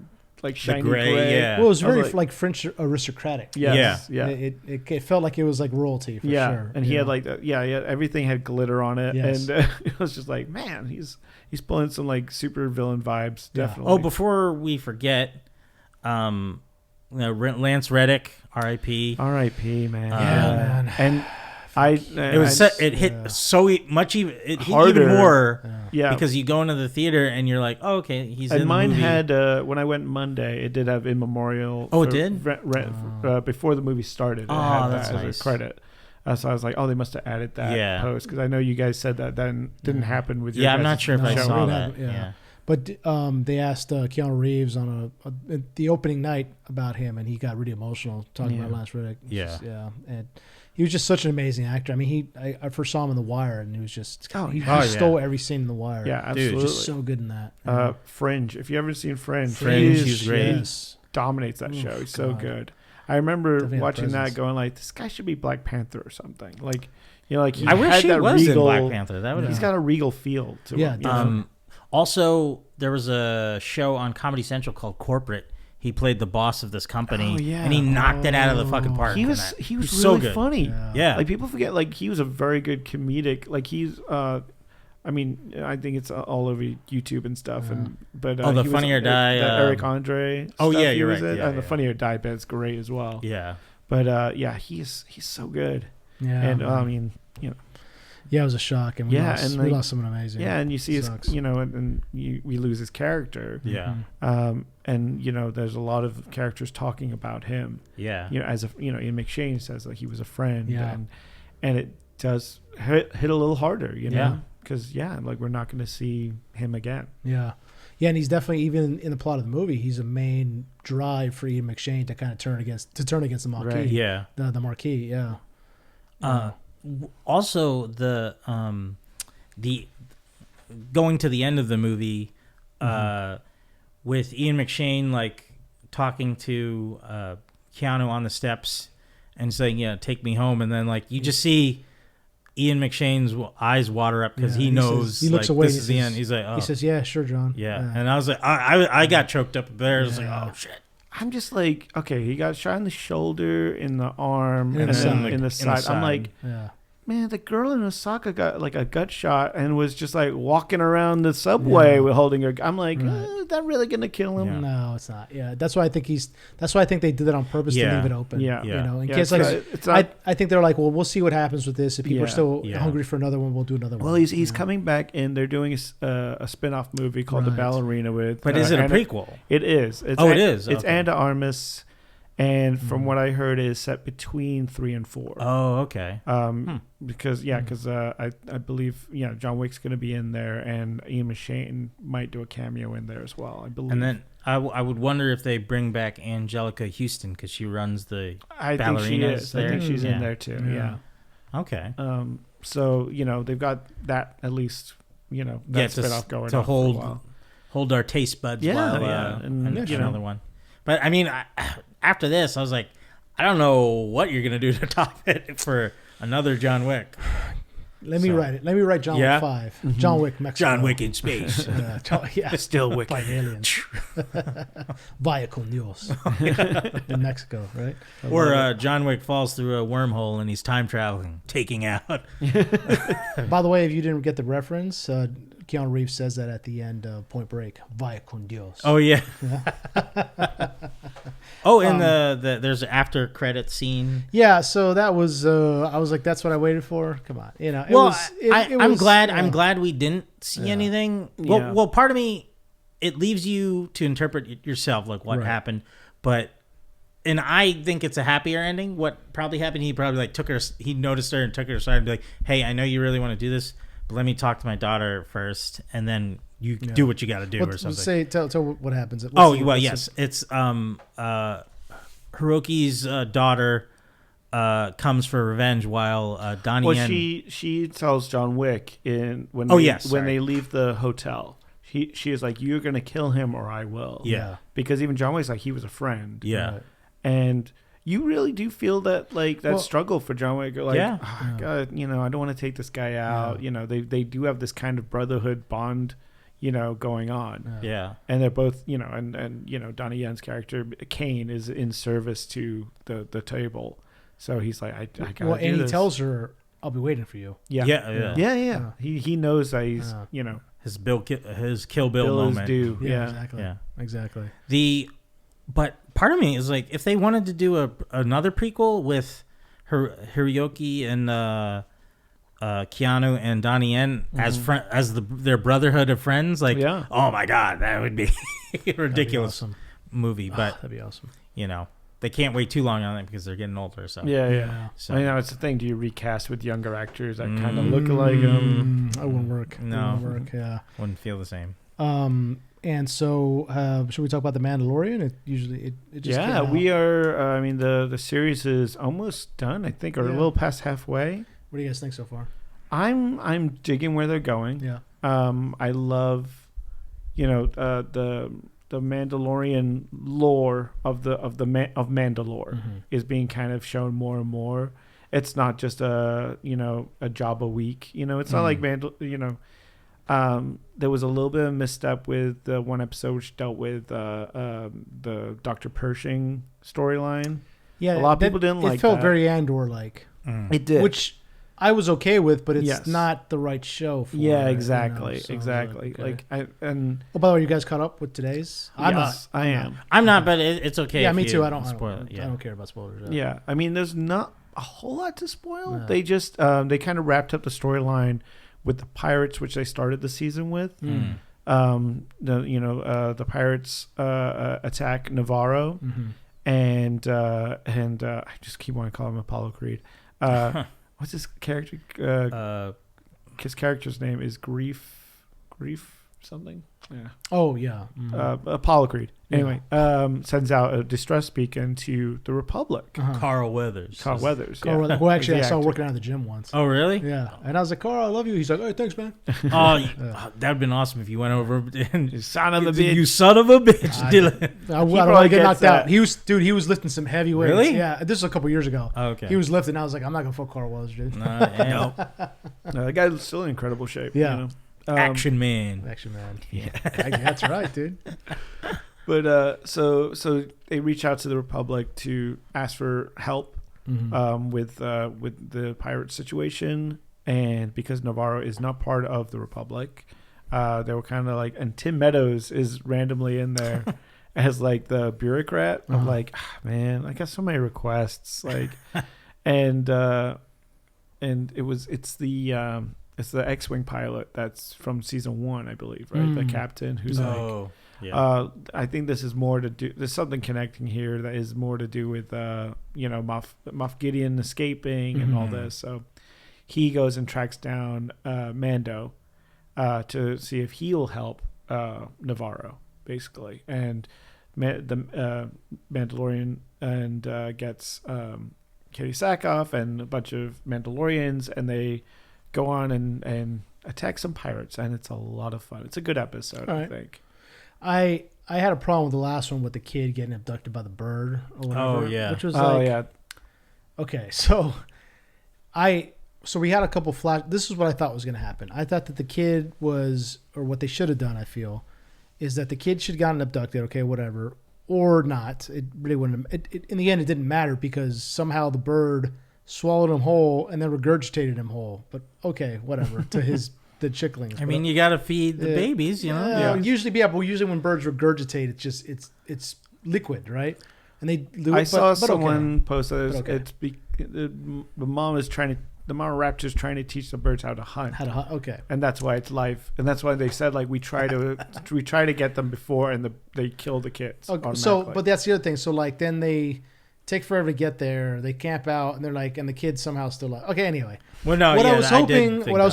like shiny gray. Yeah. Well, it was very like French aristocratic. Yes, yeah. It felt like it was like royalty for sure. And he had like everything had glitter on it, and it was just like, man, he's pulling some like super villain vibes, definitely. Oh, before we forget, Lance Reddick, R.I.P. R.I.P. Man. Man. And it hit so much it hit even more because you go into the theater and you're like, oh, okay, he's in the movie. And mine had when I went Monday, it did have In Memorial. Oh, it did? Before the movie started, it had that as a credit. So I was like, oh, they must have added that post, because I know you guys said that then didn't happen with your I'm not sure if I saw that. But they asked Keanu Reeves on the opening night about him, and he got really emotional talking about Lance Reddick. And he was just such an amazing actor. I mean, I first saw him in The Wire, and he was just he stole every scene in The Wire. Yeah, absolutely. Dude, just so good in that. Fringe. If you ever seen Fringe, he's great. He dominates that show. He's so good. I remember watching that, going like, this guy should be Black Panther or something. Like, like he I wish he was regal, in Black Panther. He's got a regal feel to him. Also, there was a show on Comedy Central called Corporate. He played the boss of this company, and he knocked it out of the fucking park. He was really so good. funny. Yeah, like people forget, like he was a very good comedic. Like he's, I mean, I think it's all over YouTube and stuff. But the Funny or Die, Eric Andre. Oh stuff yeah, you're right. And the Funny or Die bit's great as well. Yeah, but he's so good. Yeah, and I mean, Yeah, it was a shock, and we lost someone amazing. Yeah, and you see his, and we lose his character. Yeah. And there's a lot of characters talking about him. Yeah. As Ian McShane says, like he was a friend. Yeah. And it does hit a little harder, because like we're not going to see him again. Yeah. Yeah, and he's definitely, even in the plot of the movie, he's a main drive for Ian McShane to kind of turn against the Marquis. Right. Yeah. The Marquis. Yeah. Also, the going to the end of the movie, with Ian McShane like talking to Keanu on the steps and saying, take me home, and then like you just see Ian McShane's eyes water up because he knows he looks away. This is the end. He's like, oh. He says, "Yeah, sure, John." Yeah, and I was like, I got choked up there. I was like, oh shit. I'm just like, okay, he got shot in the shoulder, in the arm, and then in the side. I'm like, man, the girl in Osaka got like a gut shot and was just like walking around the subway with holding her. I'm like, is that really gonna kill him? No, it's not. Yeah, that's why I think they did that on purpose to leave it open. In case I think they're like, well, we'll see what happens with this. If people are still hungry for another one, we'll do another one. Well, he's coming back, and they're doing a spin-off movie called The Ballerina with. But is it a prequel? It is. It is. It's Anna Armas. And from what I heard, is set between 3 and 4. Oh, okay. Because I believe John Wick's going to be in there, and Ian McShane might do a cameo in there as well. I believe. And then I would wonder if they bring back Angelica Houston because she runs the ballerinas there. I think she's in there too. Yeah. Okay. So they've got that at least. That spin-off going to on hold for a while. Hold our taste buds while and another one. But I mean, after this, I was like, I don't know what you're gonna do to top it for another John Wick. Let me write it. Let me write John Wick 5. Mm-hmm. John Wick, Mexico. John Wick in space. Still Wick. By aliens. Vaya con Dios. In Mexico, right? Or John Wick falls through a wormhole and he's time traveling, taking out. By the way, if you didn't get the reference, Keanu Reeves says that at the end of Point Break. Vaya con Dios. Oh, yeah. And there's an after credit scene. Yeah, so that was I was like, that's what I waited for. Come on, I'm glad we didn't see anything. Well, part of me, it leaves you to interpret it yourself, like what happened. And I think it's a happier ending. What probably happened? He probably he noticed her and took her aside and be like, "Hey, I know you really want to do this, but let me talk to my daughter first, and then you do what you got to do," or something. Tell what happens. It's Hiroki's daughter comes for revenge while Donnie. Well, she tells John Wick when they leave the hotel. She is like, "You're gonna kill him, or I will." Yeah, because even John Wick's like, he was a friend. Yeah, right. And you really do feel that struggle for John Wick. Like, God, I don't want to take this guy out. Yeah. They do have this kind of brotherhood bond, going on. Yeah. And they're both, and Donnie Yen's character Kane is in service to the table, so he's like, I gotta do and he this. tells her, "I'll be waiting for you." Yeah. He knows that he's his Kill Bill moment. Is due. Exactly. But part of me is like, if they wanted to do another prequel with Hiroyuki and Keanu and Donnie Yen as their brotherhood of friends, like, oh my god, that would be a ridiculous movie. But that'd be awesome. They can't wait too long on it because they're getting older. So So it's the thing. Do you recast with younger actors that kind of look like them? That wouldn't work. No, wouldn't work. Yeah, wouldn't feel the same. And so, should we talk about the Mandalorian? It just came out. We are. The series is almost done, I think, or a little past halfway. What do you guys think so far? I'm digging where they're going. Yeah. I love, the Mandalorian lore of Mandalore is being kind of shown more and more. It's not just a job a week. It's not like there was a little bit of misstep with the one episode which dealt with the Dr. Pershing storyline. Yeah, a lot of people didn't like that. It felt very Andor-like. It did. Which I was okay with, but it's not the right show for it. Yeah, exactly. So exactly. Like, oh, by the way, you guys caught up with today's? Yes, I am. I'm not, but it's okay. Yeah, me too. I don't care about spoilers. Yeah, there's not a whole lot to spoil. No. They just they kind of wrapped up the storyline with the pirates, which they started the season with. The pirates attack Navarro, and I just keep wanting to call him Apollo Creed. What's his character? His character's name is Grief something. Yeah. Oh yeah. Apollo Creed. Anyway, sends out a distress beacon to the Republic. Carl Weathers. Who actually I saw working out at the gym once. Oh really? Yeah. And I was like, Carl, I love you. He's like, oh, thanks, man. That'd have been awesome if you went over and you son of a bitch. You son of a bitch, Dylan. I don't want to get knocked out. He was lifting some heavy weights. Really? Yeah. This was a couple years ago. Oh, okay. He was lifting. I was like, I'm not gonna fuck Carl Weathers, dude. No, the guy's still in incredible shape. Yeah. Action man. Yeah. That's right, dude. But so they reach out to the Republic to ask for help with the pirate situation, and because Navarro is not part of the Republic, they were kind of like, and Tim Meadows is randomly in there as like the bureaucrat. I'm like, man, I got so many requests, like, and it's the X-wing pilot that's from season 1, I believe, right? The captain who's I think this is more to do. There's something connecting here that is more to do with Moff Gideon escaping and all this. So he goes and tracks down Mando to see if he'll help Navarro, basically, and the Mandalorian and gets Katie Sackhoff and a bunch of Mandalorians, and they go on and attack some pirates, and it's a lot of fun. It's a good episode, I think. I had a problem with the last one with the kid getting abducted by the bird or whatever. Oh yeah. Which was okay, so we had a couple this is what I thought was gonna happen. I thought that the kid was, or what they should have done, I feel, is that the kid should have gotten abducted, okay, whatever, or not. It really wouldn't in the end it didn't matter because somehow the bird swallowed him whole and then regurgitated him whole. But okay, whatever. To the chicklings. I mean, you got to feed the babies, you know. Yeah. Usually when birds regurgitate, it's just it's liquid, right? And they do it. I saw someone post that the mom raptor's trying to teach the birds how to hunt. Okay. And that's why it's live. And that's why they said like we try to get them before and they kill the kids. Okay. So, but that's the other thing. So like then they take forever to get there. They camp out, and they're like, and the kids somehow still like. Okay, anyway. Well, no, what I was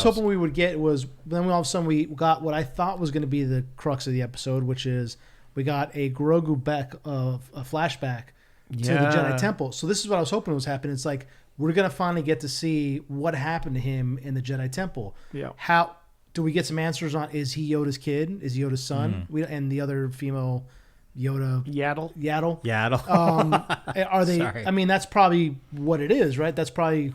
hoping we would get was then all of a sudden we got what I thought was going to be the crux of the episode, which is we got a Grogu flashback to the Jedi Temple. So this is what I was hoping was happening. It's like we're going to finally get to see what happened to him in the Jedi Temple. Yeah. How do we get some answers on? Is he Yoda's kid? Is he Yoda's son? And the other female Yoda. Yaddle. Are they? Sorry. I mean, that's probably what it is, right? That's probably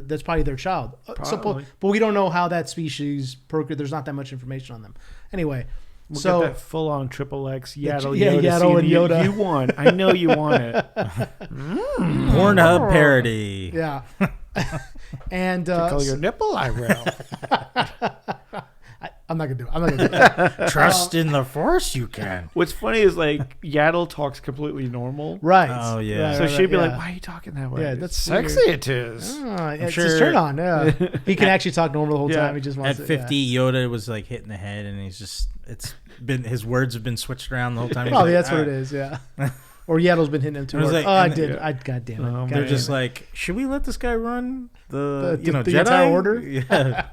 that's probably their child. Probably. But we don't know how that species procreated. There's not that much information on them. Anyway, We'll so get that full-on Triple X Yaddle. Yeah, Yoda Yaddle and scene. Yoda. You want? I know you want it. Pornhub parody. yeah, and Tickle your nipple, I will. I'm not gonna do it. I'm not gonna do that. Trust in the Force, you can. What's funny is like Yaddle talks completely normal. Right. Oh, yeah. So she'd be yeah. like, "Why are you talking that way?" Yeah, that's sexy. weird. It is. It's sure- his turn on. Yeah, he can actually talk normal the whole Yeah. time. He just wants At it, 50, Yoda was like hitting the head, and his words have been switched around the whole time. He's Probably like, that's what it is. Yeah. Or Yaddle's been hitting him too It was hard. like- I and did. yeah. God damn it. God They're damn just it. like, should we let this guy run the The Jedi entire order? Yeah.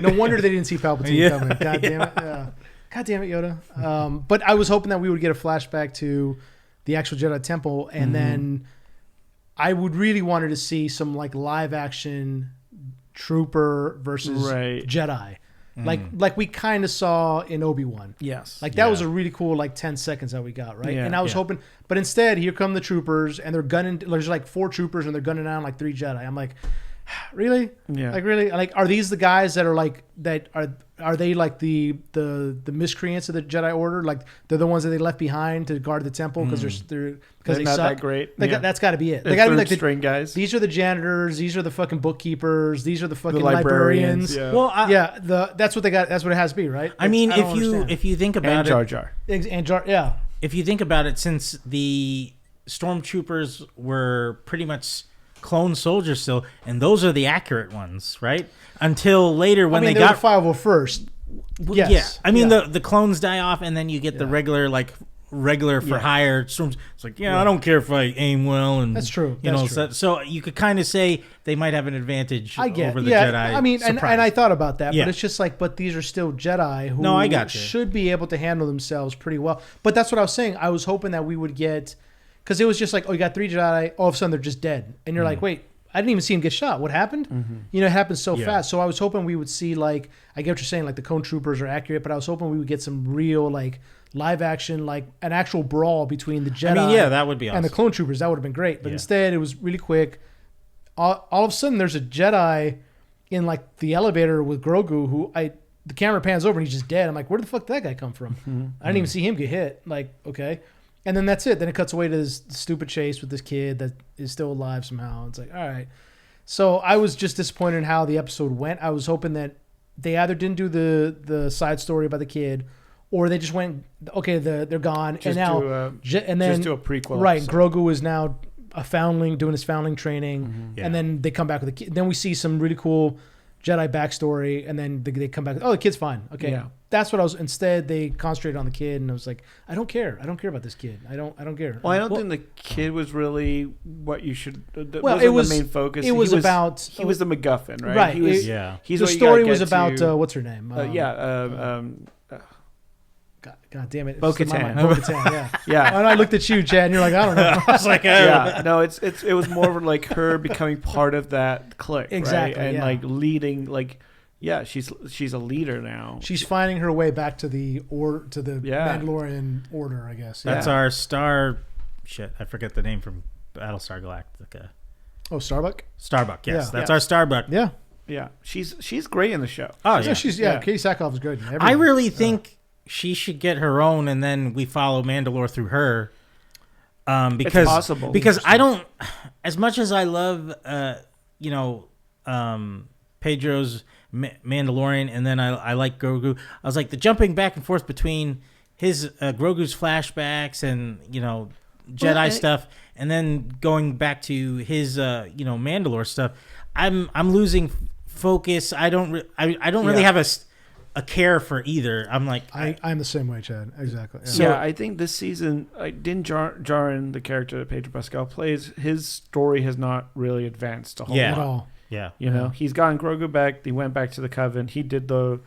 No wonder they didn't see Palpatine Yeah. coming. God damn it. Yeah. God damn it, Yoda. But I was hoping that we would get a flashback to the actual Jedi Temple, and then I would really wanted to see some like live action trooper versus Jedi. Like we kind of saw in Obi-Wan. Yes. Like that was a really cool like 10 seconds that we got, right? Yeah. And I was hoping, but instead here come the troopers and they're gunning, there's like 4 troopers and they're gunning down like 3 Jedi. I'm like, really? Yeah. Like really? Like are these the guys that are like that are they like the miscreants of the Jedi Order? Like they're the ones that they left behind to guard the temple because they're They're not that great. Like, Yeah. that's got to be it. They They're got to be third like string guys. These are the janitors. These are the fucking bookkeepers. These are the fucking librarians, librarians. yeah. Well, That's what they got. That's what it has to be, right? I mean, don't understand. if you think And about Jar it, Jar. Yeah. if you think about it, since the stormtroopers were pretty much clone soldiers still, and those are the accurate ones, right? Until later when I mean, they they're got the 501st. Yes. Yeah, I mean Yeah. the clones die off, and then you get the regular for hire storms. It's like, I don't care if I aim well, and That's true. You That's know, true. So you could kind of say they might have an advantage I get, over the yeah. Jedi. I mean, and I thought about that, Yeah. but it's just like, but these are still Jedi who No, I got you. should be able to handle themselves pretty well. But that's what I was saying. I was hoping that we would get, because it was just like, oh, you got 3 Jedi, all of a sudden they're just dead, and you're like, wait. I didn't even see him get shot. What happened? You know, it happened so fast. So I was hoping we would see, like, I get what you're saying, like the clone troopers are accurate, but I was hoping we would get some real, like, live action, like an actual brawl between the Jedi. I mean, yeah, that would be awesome. And the clone troopers. That would have been great. But instead, it was really quick. All of a sudden, there's a Jedi in, like, the elevator with Grogu who the camera pans over and he's just dead. I'm like, where the fuck did that guy come from? I didn't even see him get hit. Like, okay. And then that's it. Then it cuts away to this stupid chase with this kid that is still alive somehow. It's like, all right. So I was just disappointed in how the episode went. I was hoping that they either didn't do the side story about the kid, or they just went, okay, they're gone, Just and now and then just do a prequel. right? episode. Grogu is now a foundling doing his foundling training, and then they come back with a kid. Then we see some really cool Jedi backstory, and then they come back. Oh, the kid's fine. Okay, that's what I was. Instead, they concentrated on the kid, and I was like, I don't care. I don't care about this kid. I don't care. Well, I don't think the kid was really what you should. Well, it was the main focus. It was about he was the MacGuffin, right? Right. He was, He's the what you story gotta was get about to- what's her name? God damn it! Bo-Katan. Bo-Katan, yeah. Yeah. And I looked at you, Chad, and you're like, I don't know. I was like, Yeah, no, it was more of like her becoming part of that clique, Exactly, right? And yeah. like leading, like, yeah, she's a leader now. She's finding her way back to the Mandalorian order, I guess. That's our star. Shit, I forget the name from Battlestar Galactica. Oh, Starbuck. Starbuck. Yes, Yeah. that's our Starbuck. Yeah. Yeah, she's great in the show. Oh Yeah, yeah. Katie Sackhoff is good. I really think she should get her own, and then we follow Mandalore through her. Because It's possible. Because I don't, as much as I love, Pedro's Mandalorian, and then I like Grogu. I was like the jumping back and forth between his Grogu's flashbacks and Jedi stuff, and then going back to his Mandalore stuff. I'm losing focus. I don't really have a care for either. I'm like I'm the same way, Chad. Exactly. Yeah. So I think this season, didn't Jaren, the character that Pedro Pascal plays, his story has not really advanced a whole Yeah. At lot. all. yeah. You know, he's gotten Grogu back. He went back to the Coven. He did the,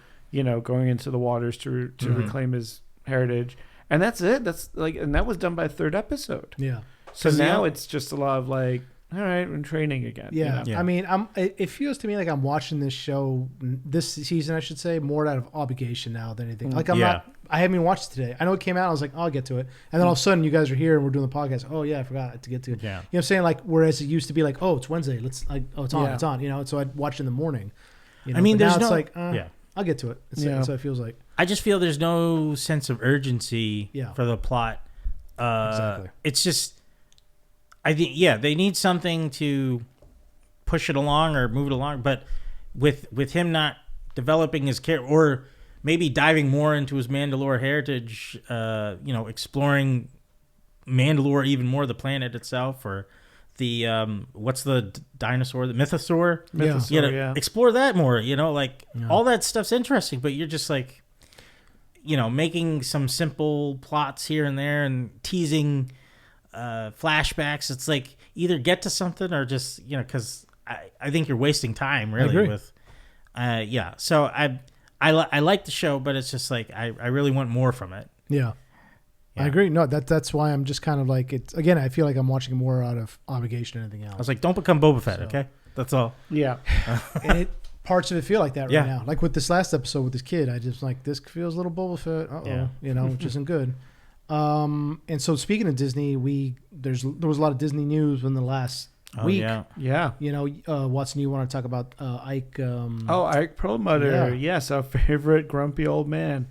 going into the waters to reclaim his heritage, and that's it. That's like, and that was done by the 3rd episode. Yeah. So now it's just a lot of like, all right, I'm training again. Yeah. you know? I mean, it feels to me like I'm watching this show this season, I should say, more out of obligation now than anything. Like I'm I haven't even watched it today. I know it came out. I was like, oh, I'll get to it. And then all of a sudden, you guys are here and we're doing the podcast. Oh yeah, I forgot to get to it. Yeah. You know what I'm saying? Like, whereas it used to be like, oh, it's Wednesday. It's on. It's on. You know, so I'd watch it in the morning. You know? I mean, but there's now no. it's like, I'll get to it. That's what it feels like. I just feel there's no sense of urgency for the plot. Exactly. It's just, I think, they need something to push it along or move it along. But with him not developing his character, or maybe diving more into his Mandalore heritage, exploring Mandalore even more, the planet itself, or the what's the dinosaur, the mythosaur? Explore that more. All that stuff's interesting, but you're just like, making some simple plots here and there and teasing flashbacks. It's like, either get to something or just, because I think you're wasting time really with so I like the show, but it's just like I really want more from it. Yeah. I agree. No, that's why I'm just kind of like, it's, again, I feel like I'm watching more out of obligation than anything else. I was like, don't become Boba Fett, okay? That's all. Yeah. And parts of it feel like that right now. Like with this last episode with this kid, I just like, this feels a little Boba Fett. Which isn't good. And so speaking of Disney, there was a lot of Disney news in the last week. Yeah. Watson, you want to talk about Ike? Ike Perlmutter. Yes, our favorite grumpy old man.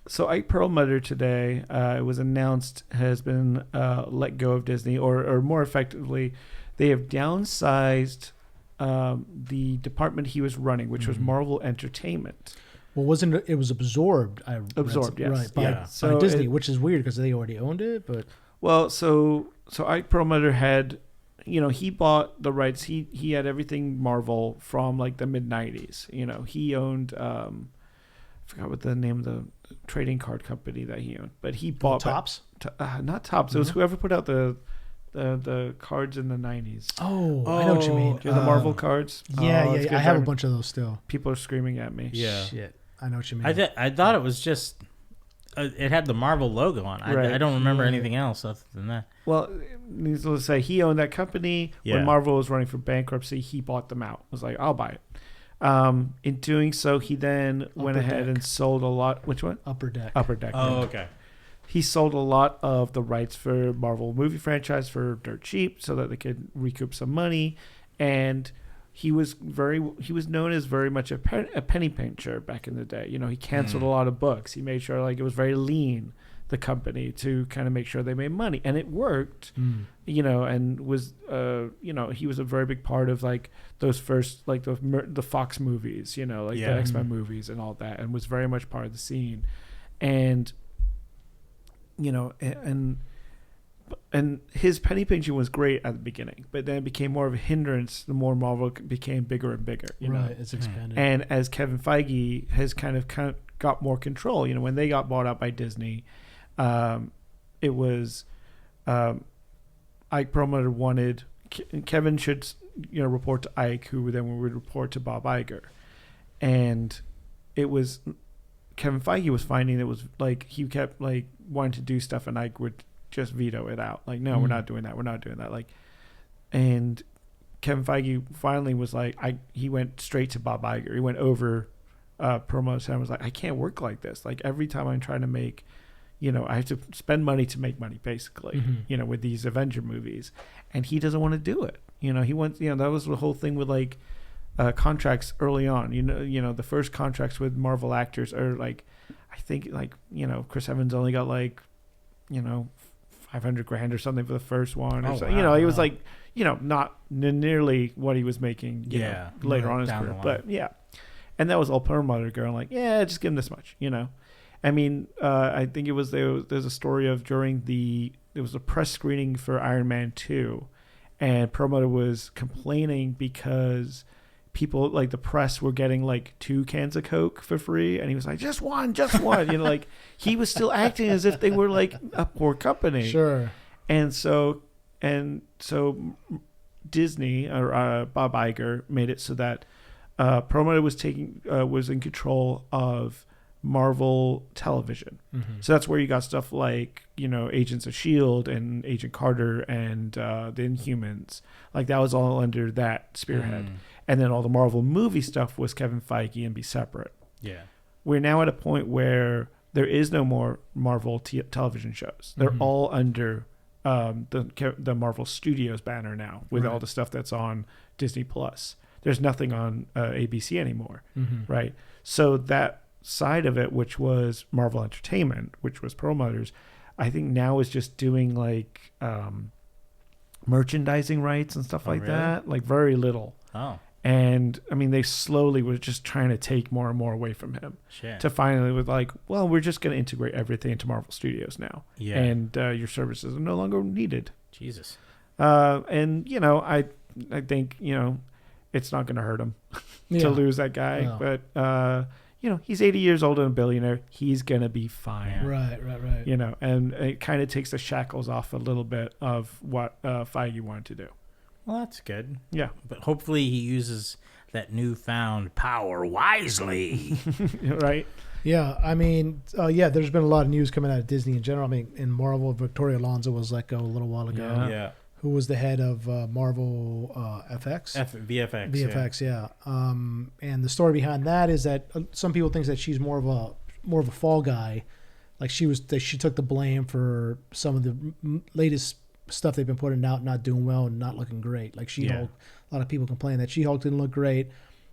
So Ike Perlmutter today, it was announced, has been let go of Disney, or more effectively, they have downsized the department he was running, which was Marvel Entertainment. Well, it was absorbed? Yes. Right, by Disney, which is weird because they already owned it. But so Ike Perlmutter had, he bought the rights. He had everything Marvel from like the mid '90s. He owned I forgot what the name of the trading card company that he owned, but he bought Topps. Not Topps. It was whoever put out the cards in the '90s. Oh, I know what you mean. The Marvel cards. Yeah. I have a bunch of those still. People are screaming at me. Yeah. Shit. I know what you mean. I thought it was just it had the Marvel logo on. I don't remember anything else other than that. Well, needless to say, he owned that company. When Marvel was running for bankruptcy, he bought them out. I was like, I'll buy it. In doing so, he then went ahead and sold a lot. Which one? Upper Deck. Oh, okay. He sold a lot of the rights for Marvel movie franchise for dirt cheap so that they could recoup some money. And he was known as very much a penny pincher back in the day. He canceled a lot of books. He made sure like it was very lean, the company, to kind of make sure they made money, and it worked. And was he was a very big part of like those first like the Fox movies, the X-Men movies and all that, and was very much part of the scene. And and his penny pinching was great at the beginning, but then it became more of a hindrance the more Marvel became bigger and bigger. It's expanded. And as Kevin Feige has kind of got more control, when they got bought out by Disney, it was Ike Perlmutter wanted Kevin should report to Ike, who then would report to Bob Iger, and it was Kevin Feige was finding it was like he kept like wanting to do stuff, and Ike would just veto it out. Like, no, we're not doing that. We're not doing that. Like, and Kevin Feige finally was like, he went straight to Bob Iger. He went over Perlmutter's and was like, I can't work like this. Like, every time I'm trying to make, I have to spend money to make money, basically, with these Avenger movies. And he doesn't want to do it. He wants, that was the whole thing with like contracts early on. The first contracts with Marvel actors are like, I think like, Chris Evans only got like, $500,000 or something for the first one, or so. He was like, not nearly what he was making, later on in his career, but and that was all Perlmutter going like, just give him this much, I mean, I think it was there's a story of there was a press screening for Iron Man 2, and Perlmutter was complaining because people like the press were getting like 2 cans of Coke for free, and he was like, just one, like he was still acting as if they were like a poor company. Sure. And so Disney or Bob Iger made it so that Perlmutter was in control of Marvel television. So that's where you got stuff like Agents of S.H.I.E.L.D. and Agent Carter and the Inhumans. Like that was all under that spearhead. And then all the Marvel movie stuff was Kevin Feige and be separate. Yeah. We're now at a point where there is no more Marvel television shows. They're all under the Marvel Studios banner now, with all the stuff that's on Disney Plus. There's nothing on ABC anymore, right? So that side of it, which was Marvel Entertainment, which was Perlmutter's, I think now is just doing like merchandising rights and stuff like that, like very little. Oh. And I mean, they slowly were just trying to take more and more away from him. Shit. To finally was like, well, we're just going to integrate everything into Marvel Studios now. Yeah. And your services are no longer needed. Jesus. And, you know, I think, you know, it's not going to hurt him to lose that guy. No. But, you know, he's 80 years old and a billionaire. He's going to be fine. Right. You know, and it kind of takes the shackles off a little bit of what Feige wanted to do. Well, that's good. Yeah. But hopefully he uses that newfound power wisely. Right? Yeah. I mean, there's been a lot of news coming out of Disney in general. I mean, in Marvel, Victoria Alonso was let go a little while ago. Yeah. Who was the head of Marvel VFX? VFX, yeah. And the story behind that is that some people think that she's more of a fall guy. Like she took the blame for some of the latest stuff they've been putting out, not doing well and not looking great. Like She-Hulk, a lot of people complain that She-Hulk didn't look great.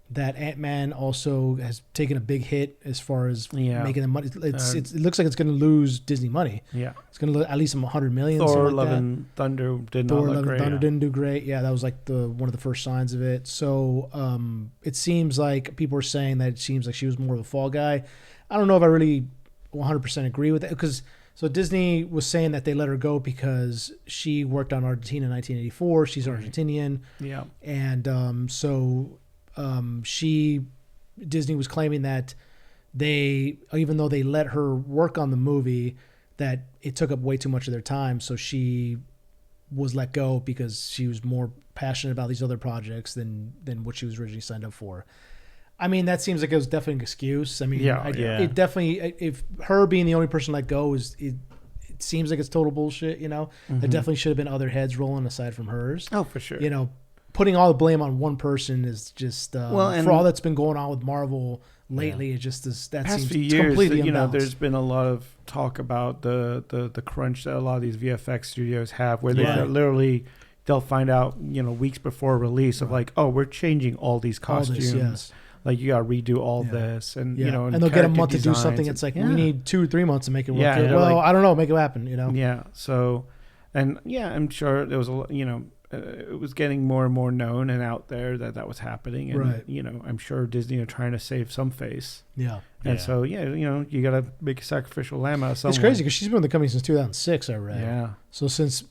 That Ant-Man also has taken a big hit as far as making the money. It looks like it's going to lose Disney money. Yeah, it's going to lose at least some $100 million. Thor: Love and Thunder did not look great. Thunder didn't do great. Yeah, that was like one of the first signs of it. So it seems like people are saying that it seems like she was more of a fall guy. I don't know if I really 100% agree with that, because so Disney was saying that they let her go because she worked on Argentina in 1984. She's Argentinian. Yeah, and Disney was claiming that even though they let her work on the movie, that it took up way too much of their time. So she was let go because she was more passionate about these other projects than what she was originally signed up for. I mean, that seems like it was definitely an excuse. I mean, it definitely, if her being the only person let go it seems like it's total bullshit, you know. There definitely should have been other heads rolling aside from hers. Oh, for sure. You know, putting all the blame on one person is just for all that's been going on with Marvel lately. It just is that past seems few years, completely you know, unbalanced. there's been a lot of talk about the crunch that a lot of these VFX studios have, where they'll find out, you know, weeks before release of like, oh, we're changing all these costumes. Like you got to redo all this, and you know, and they'll get a month to do something. It's like we need 2 or 3 months to make it work. Yeah, well, I don't know, make it happen. You know. Yeah. So, and I'm sure there was it was getting more and more known and out there that was happening, and you know, I'm sure Disney are trying to save some face. Yeah. And so you know, you got to make a sacrificial lamb out of someone. It's crazy because she's been with the company since 2006. I read. Yeah. So since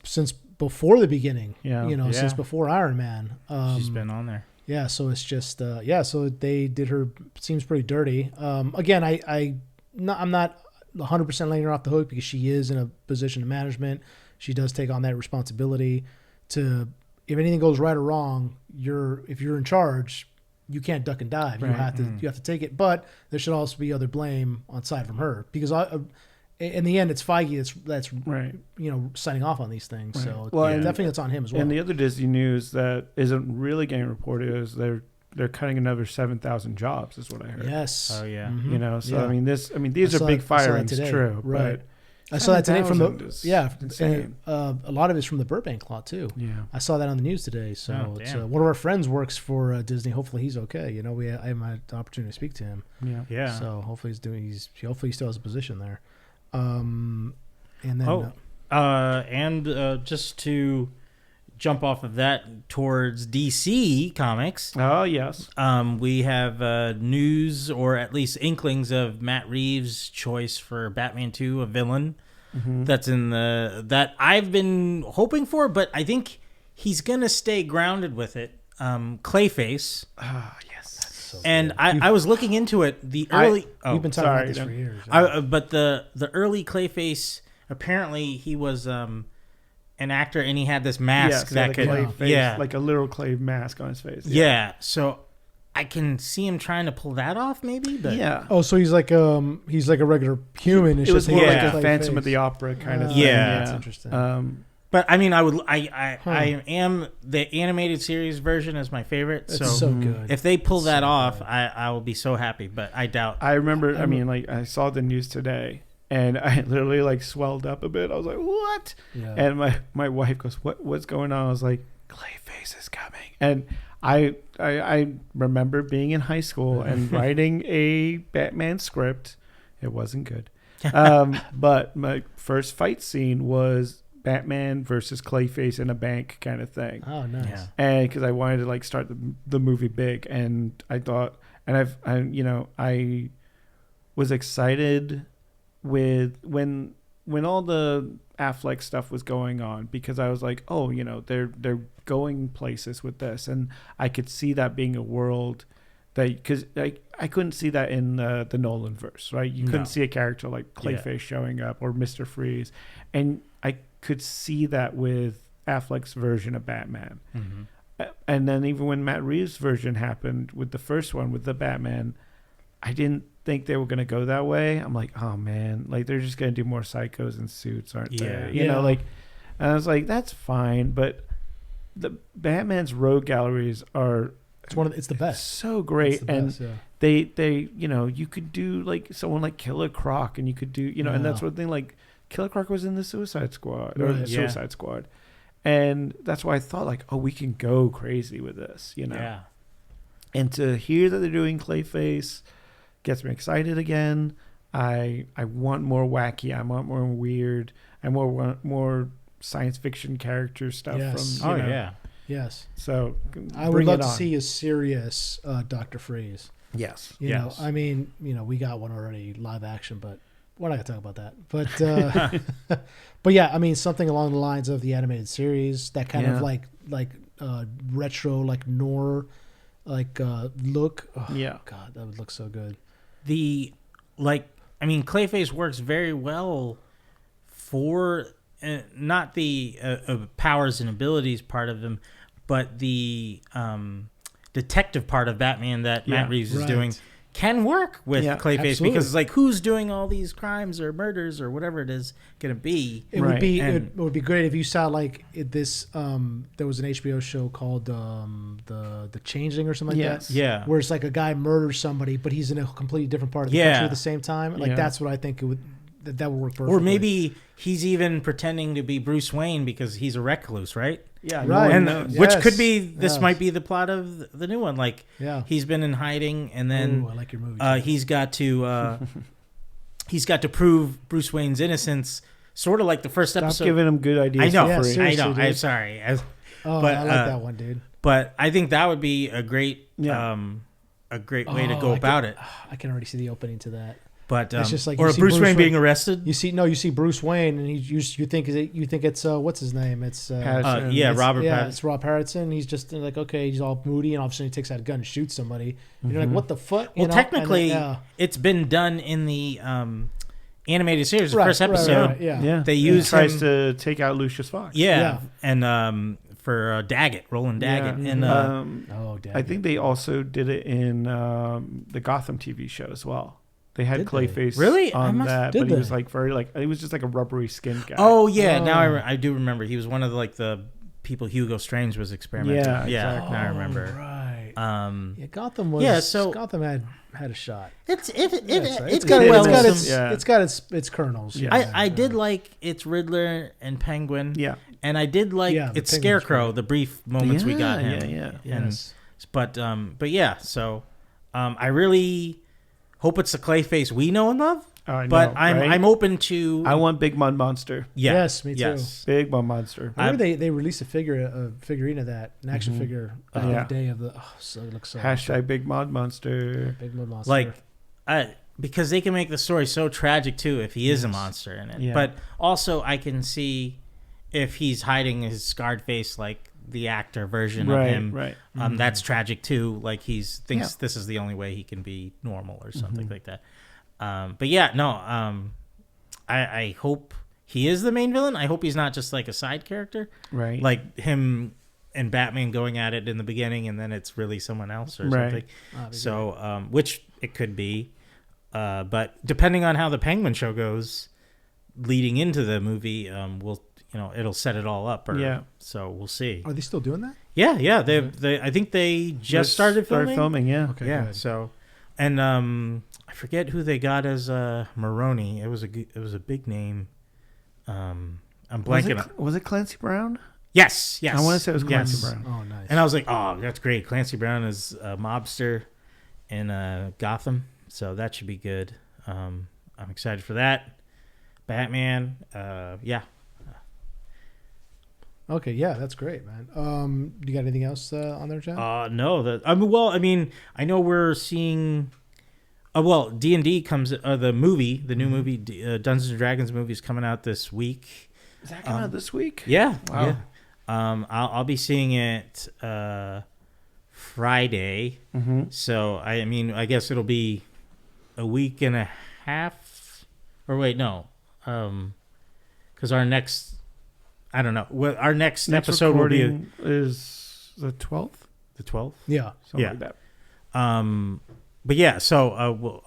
before the beginning. Yeah. You know, since before Iron Man. She's been on there. Yeah, so it's just so they did her. Seems pretty dirty. Again, I'm not 100% letting her off the hook because she is in a position of management. She does take on that responsibility to, if anything goes right or wrong, if you're in charge, you can't duck and dive. You have to take it. But there should also be other blame on side from her, because in the end, it's Feige that's you know, signing off on these things. Right. So definitely it's on him as well. And the other Disney news that isn't really getting reported is they're cutting another 7,000 jobs, is what I heard. Yes. Oh yeah. You know, so these are big firings, true. Right. But I saw that today from insane. And a lot of it's from the Burbank lot too. Yeah. I saw that on the news today. So one of our friends works for Disney. Hopefully he's okay. You know, I haven't had the opportunity to speak to him. Yeah. Yeah. So hopefully hopefully he still has a position there. And then just to jump off of that towards DC Comics. Oh yes. We have news, or at least inklings, of Matt Reeves' choice for Batman 2, a villain. That's in that I've been hoping for, but I think he's gonna stay grounded with it. Clayface. Ah, yes. And I was looking into it. The early we've been talking about this for years. But the early Clayface, apparently he was an actor, and he had this mask that could like a literal clay mask on his face. Yeah. So I can see him trying to pull that off, maybe. But Oh, so he's like a regular human. It was more like a Phantom of the Opera kind of thing. Yeah, that's interesting. But I mean, I am the animated series version is my favorite. It's so good. If they pull that off, I will be so happy. But I doubt. I remember. I mean, like I saw the news today, and I literally like swelled up a bit. I was like, "What?" Yeah. And my wife goes, "What's going on?" I was like, "Clayface is coming." And I remember being in high school and writing a Batman script. It wasn't good. But my first fight scene was Batman versus Clayface in a bank kind of thing. Oh, nice. Yeah. And because I wanted to like start the movie big, and I thought, and I was excited with when all the Affleck stuff was going on, because I was like, oh, they're going places with this, and I could see that being a world that, because I couldn't see that in the Nolan verse, right? You couldn't see a character like Clayface showing up or Mr. Freeze, and I could see that with Affleck's version of Batman. Mm-hmm. And then even when Matt Reeves' version happened with the first one with the Batman, I didn't think they were going to go that way. I'm like, oh man, like they're just going to do more psychos in suits, aren't they? You know, like, and I was like, that's fine, but the Batman's rogue galleries are it's the best. So great. The and best, yeah. they you could do like someone like Killer Croc, and you could do and that's one thing, like Killer Croc was in the Suicide Squad Suicide Squad, and that's why I thought like, oh, we can go crazy with this, and to hear that they're doing Clayface gets me excited again. I want more wacky, I want more weird, I want more science fiction character stuff. From Yes. So I would love to see a serious Dr. Freeze. Yes. You know, I mean, we got one already, live action, but we're not going to talk about that. But but yeah, I mean, something along the lines of the animated series, that kind of like retro, like noir, like look. Oh, God, that would look so good. Clayface works very well for not the powers and abilities part of him, but the detective part of Batman that Matt Reeves is doing can work with Clayface, absolutely. Because it's like, who's doing all these crimes or murders or whatever it is going to be. It would be great if you saw like this. There was an HBO show called the Changeling or something like that. Yeah, where it's like a guy murders somebody, but he's in a completely different part of the country at the same time. Like that's what I think it would. That would work perfectly. Or maybe he's even pretending to be Bruce Wayne because he's a recluse, right? Yeah, right. And which could be this might be the plot of the new one. Like, he's been in hiding, and then I like your movie. he's got to prove Bruce Wayne's innocence, sort of like the first episode. Stop giving him good ideas. I know. For free. I know. I'm sorry. I like that one, dude. But I think that would be a great way to go about it. I can already see the opening to that. But it's just like or Bruce Wayne being arrested. You see Bruce Wayne, and you think it's what's his name? It's Pattinson. Robert Pattinson. It's Rob Pattinson. He's just like, okay, he's all moody, and all of a sudden he takes out a gun and shoots somebody. And you're like, what the fuck? Well, technically, it's been done in the animated series. The first episode, they use tries to take out Lucius Fox. And for Daggett, Roland Daggett, and Daggett. I think they also did it in the Gotham TV show as well. They had Clayface on that, but he was like very like, it was just like a rubbery skinned guy. Oh yeah, now I do remember. He was one of the people Hugo Strange was experimenting. Yeah, exactly. Now I remember. Right. Gotham was. Yeah, so Gotham had a shot. It's got its kernels. Yeah. I did like its Riddler and Penguin. Yeah, and I did like its Scarecrow. The brief moments we got him. Yeah. Yes. But yeah. So I really hope it's the Clayface we know and love. I'm open to. I want Big Mud Monster. Yeah. Yes, me too. Yes. Big Mud Monster. I remember they released a figurine of that, an action figure the day of the. Oh, so it looks so. # Big Mud Monster. Big Mud Monster. Like, because they can make the story so tragic too if he is a monster in it. Yeah. But also I can see if he's hiding his scarred face like the actor version of him. Right. That's tragic too. Like he thinks this is the only way he can be normal or something like that. But yeah, no. I hope he is the main villain. I hope he's not just like a side character. Right. Like him and Batman going at it in the beginning, and then it's really someone else or something. So, which it could be. But depending on how the Penguin show goes, leading into the movie, it'll set it all up. So we'll see. Are they still doing that? Yeah. They I think they just started filming. Yeah. Okay. Yeah. Good. So, and I forget who they got as Maroni. It was a big name. I'm blanking. Was it Clancy Brown? Yes. I want to say it was Clancy Brown. Oh, nice. And I was like, oh, that's great. Clancy Brown is a mobster in Gotham, so that should be good. I'm excited for that. Batman, yeah. Okay, yeah, that's great, man. You got anything else on there, Chad? No. I know we're seeing. D&D comes. The movie, the new movie, Dungeons and Dragons movie is coming out this week. Is that coming out this week? Yeah. Wow. Yeah. I'll be seeing it Friday. Mm-hmm. So I guess it'll be a week and a half. Or wait, no, because our next, I don't know. Our next episode will be is the 12th. The 12th. Yeah. Something like that. But yeah, so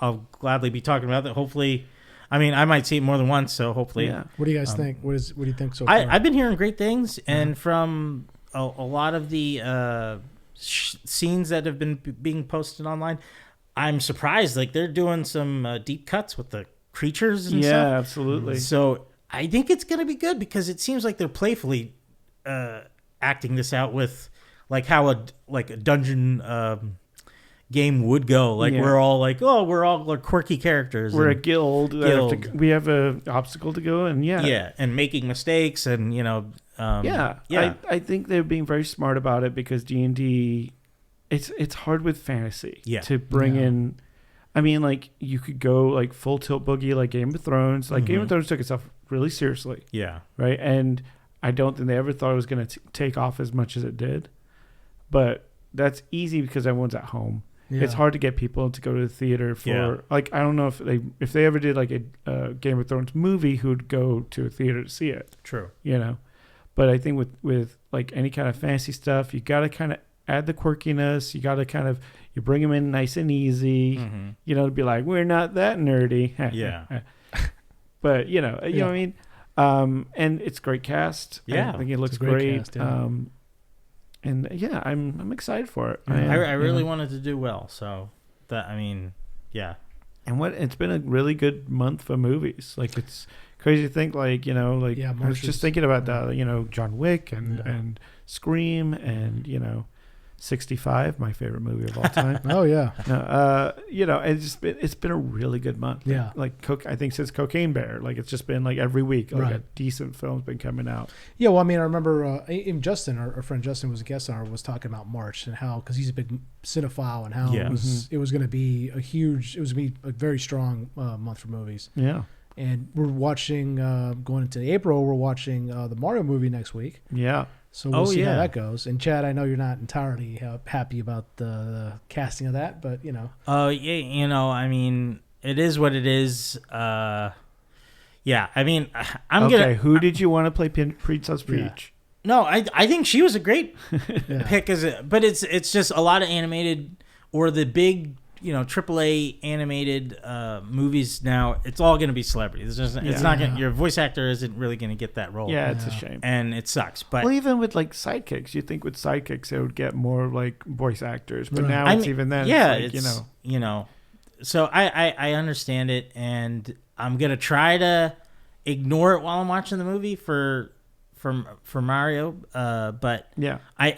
I'll gladly be talking about that. Hopefully, I might see it more than once. So hopefully, yeah. What do you guys think? What do you think so far? I've been hearing great things, and from a lot of the scenes that have been being posted online, I'm surprised. Like they're doing some deep cuts with the creatures and stuff. Yeah, absolutely. So I think it's gonna be good because it seems like they're playfully acting this out with like how a dungeon game would go. Like we're all like, we're all quirky characters. We're a guild. We have a obstacle to go, and and making mistakes, and I think they're being very smart about it because D&D, it's hard with fantasy to bring in. Like you could go like full tilt boogie like Game of Thrones. Like Game of Thrones took itself really seriously. Yeah. Right. And I don't think they ever thought it was going to take off as much as it did. But that's easy because everyone's at home. Yeah. It's hard to get people to go to the theater for like I don't know if they ever did like a Game of Thrones movie who'd go to a theater to see it. True. But I think with like any kind of fantasy stuff, you got to kind of add the quirkiness. You got to you bring them in nice and easy. To be like we're not that nerdy. Yeah. But you know what I mean. And it's great cast. Yeah, I think it looks great. Cast, yeah. And yeah, I'm excited for it. I really wanted to do well, so that yeah. And it's been a really good month for movies. Like it's crazy to think, like I was just thinking about that. John Wick and Scream and 65, my favorite movie of all time. Oh yeah. It's been a really good month. Yeah. I think since Cocaine Bear, like it's just been like every week, like a decent film's been coming out. Yeah. Well, I remember even Justin, our friend Justin was a guest on, was talking about March and how, because he's a big cinephile, and how it was going to be a very strong month for movies. Yeah. And we're watching going into April. We're watching the Mario movie next week. Yeah. So we'll see how that goes. And Chad, I know you're not entirely happy about the casting of that, but it is what it is. I'm okay. Who did you want to play Princess Peach? No, I think she was a great pick but it's just a lot of animated or the big AAA animated movies now. It's all going to be celebrities. It's not going. Your voice actor isn't really going to get that role. Yeah, it's a shame, and it sucks. But even with like sidekicks, you think with sidekicks they would get more like voice actors, but now it's even then. Yeah, it's So I understand it, and I'm gonna try to ignore it while I'm watching the movie for Mario, but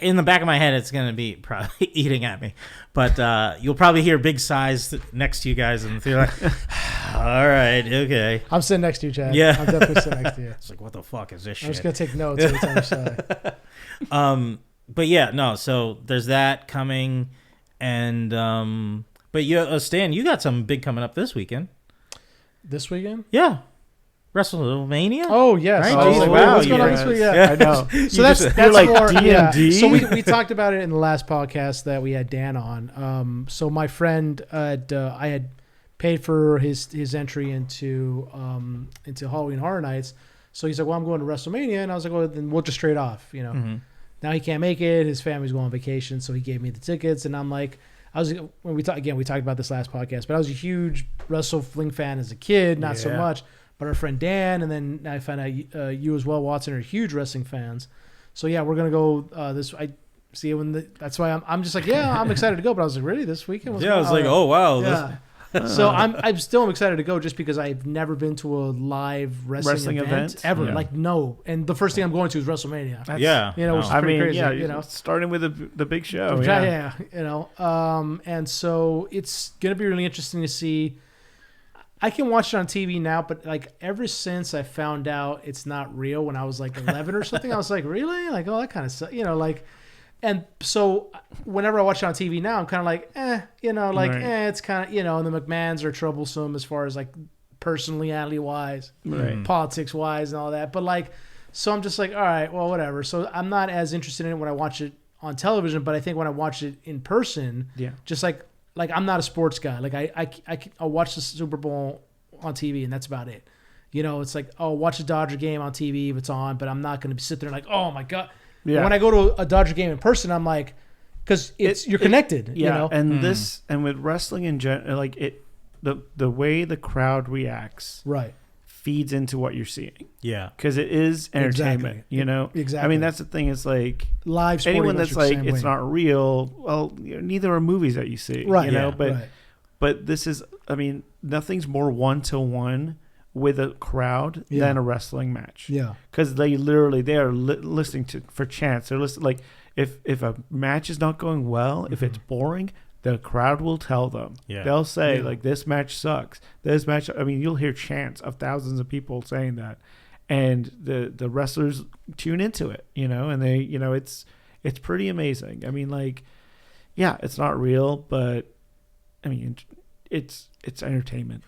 in the back of my head it's gonna be probably eating at me. But you'll probably hear big sighs next to you guys in the theater. Like, all right, okay. I'm sitting next to you, Chad. Yeah, I'm definitely sitting next to you. It's like, what the fuck is this shit? I'm just gonna take notes every time you say. But yeah, no. So there's that coming, and but Stan, you got something big coming up this weekend. This weekend? Yeah. WrestleMania? Oh yes! Right? Oh, wow, what's going on this week? Yeah, I know. So that's like more D&D? Yeah. So we talked about it in the last podcast that we had Dan on. So my friend, I had paid for his entry into Halloween Horror Nights. So he's like, "Well, I'm going to WrestleMania," and I was like, "Well, then we'll just trade off." Now he can't make it. His family's going on vacation, so he gave me the tickets, and I'm like. We talked about this last podcast, but I was a huge wrestling fan as a kid, not so much. but our friend Dan, and then I found out you as well, Watson, are huge wrestling fans. So yeah, we're gonna go this. I see it that's why I'm just like, yeah, I'm excited to go. But I was like, really, this weekend? I was like, oh wow. Yeah. So I'm still excited to go just because I've never been to a live wrestling event ever. Yeah. Like no, and the first thing I'm going to is WrestleMania. Which is pretty crazy. Starting with the big show. Yeah. And so it's gonna be really interesting to see. I can watch it on TV now, but like ever since I found out it's not real when I was like 11 or something, I was like, really? Like, oh, that kind of and so whenever I watch it on TV now, I'm kind of like, it's kind of, and the McMahons are troublesome as far as like personality wise, politics wise and all that. But like, so I'm just like, all right, well, whatever. So I'm not as interested in it when I watch it on television, but I think when I watch it in person, just like I'm not a sports guy. Like I'll watch the Super Bowl on TV and that's about it. It's like, I'll watch a Dodger game on TV if it's on, but I'm not going to sit there like, oh my God. Yeah. When I go to a Dodger game in person, I'm like, because you're connected. And and with wrestling in general, like the way the crowd reacts, feeds into what you're seeing. Yeah, because it is entertainment. Exactly. I mean, that's the thing. It's like live. Anyone that's like it's not real. Well, neither are movies that you see. Right. But this is. I mean, nothing's more 1-to-1 with a crowd than a wrestling match. Yeah. Because they are listening for chants. They're listening, like if a match is not going well, if it's boring, the crowd will tell them. Yeah. They'll say like, this match sucks. This match, I mean, you'll hear chants of thousands of people saying that. And the wrestlers tune into it, and they, it's pretty amazing. I mean, like, yeah, it's not real, but I mean, it's entertainment.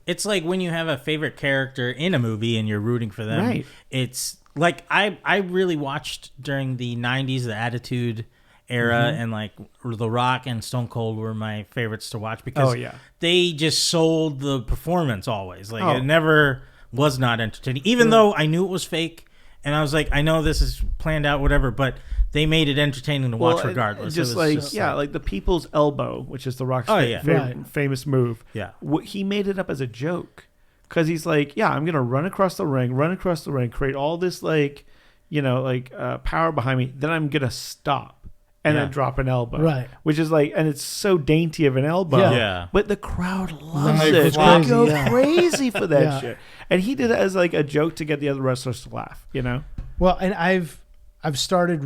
It's like when you have a favorite character in a movie and you're rooting for them. Right. It's like I really watched during the 90s, the Attitude Era, and like The Rock and Stone Cold were my favorites to watch because they just sold the performance always. Like it never was not entertaining. Even though I knew it was fake and I was like, I know this is planned out, whatever, but they made it entertaining to watch regardless. Just like the People's Elbow, which is The Rock's famous move. Yeah, he made it up as a joke because he's like, I'm gonna run across the ring, create all this power behind me. Then I'm gonna stop and then drop an elbow. Right, which is like, and it's so dainty of an elbow. Yeah, but the crowd loves it. They go crazy for that shit. And he did it as like a joke to get the other wrestlers to laugh. Well, and I've started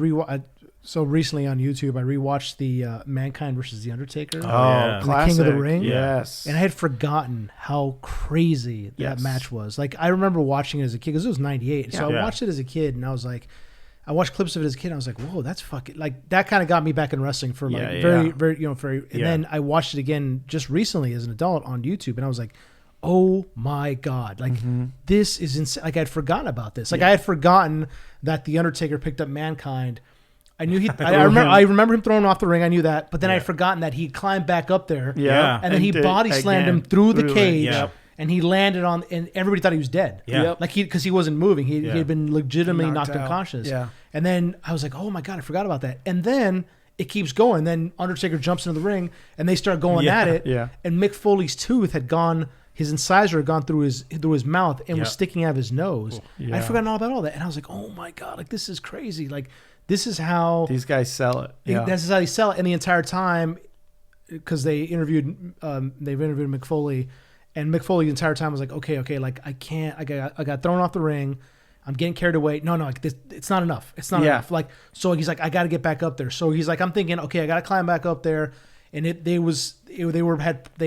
so recently on YouTube I rewatched the Mankind versus the Undertaker. The King of the Ring. Yes, and I had forgotten how crazy that match was. Like I remember watching it as a kid because it was '98. So I watched it as a kid, and I was like, I watched clips of it as a kid. And I was like, whoa, that's fucking like that. Kind of got me back in wrestling for like very. And then I watched it again just recently as an adult on YouTube, and I was like, oh my God, like this is insane. Like I'd forgotten about this. Like I had forgotten that the Undertaker picked up Mankind. I knew I remember him throwing him off the ring. I knew that, but then I'd forgotten that he climbed back up there. Yeah, and then he body slammed him through the cage, and he landed on. And everybody thought he was dead. Yeah, like because he wasn't moving. He had been legitimately knocked unconscious. Yeah, and then I was like, oh my God, I forgot about that. And then it keeps going. Then Undertaker jumps into the ring, and they start going at it. Yeah, and Mick Foley's tooth had gone. His incisor had gone through his mouth and was sticking out of his nose. Yeah. I'd forgotten all about all that. And I was like, oh my God, like this is crazy. Like this is how these guys sell it. Yeah. This is how they sell it. And the entire time, because they've interviewed Mick Foley, and Mick Foley the entire time was like, okay, like I got thrown off the ring. I'm getting carried away. No, like this, it's not enough. It's not enough. Like, so he's like, I got to get back up there. So he's like, I'm thinking, okay, I got to climb back up there. And they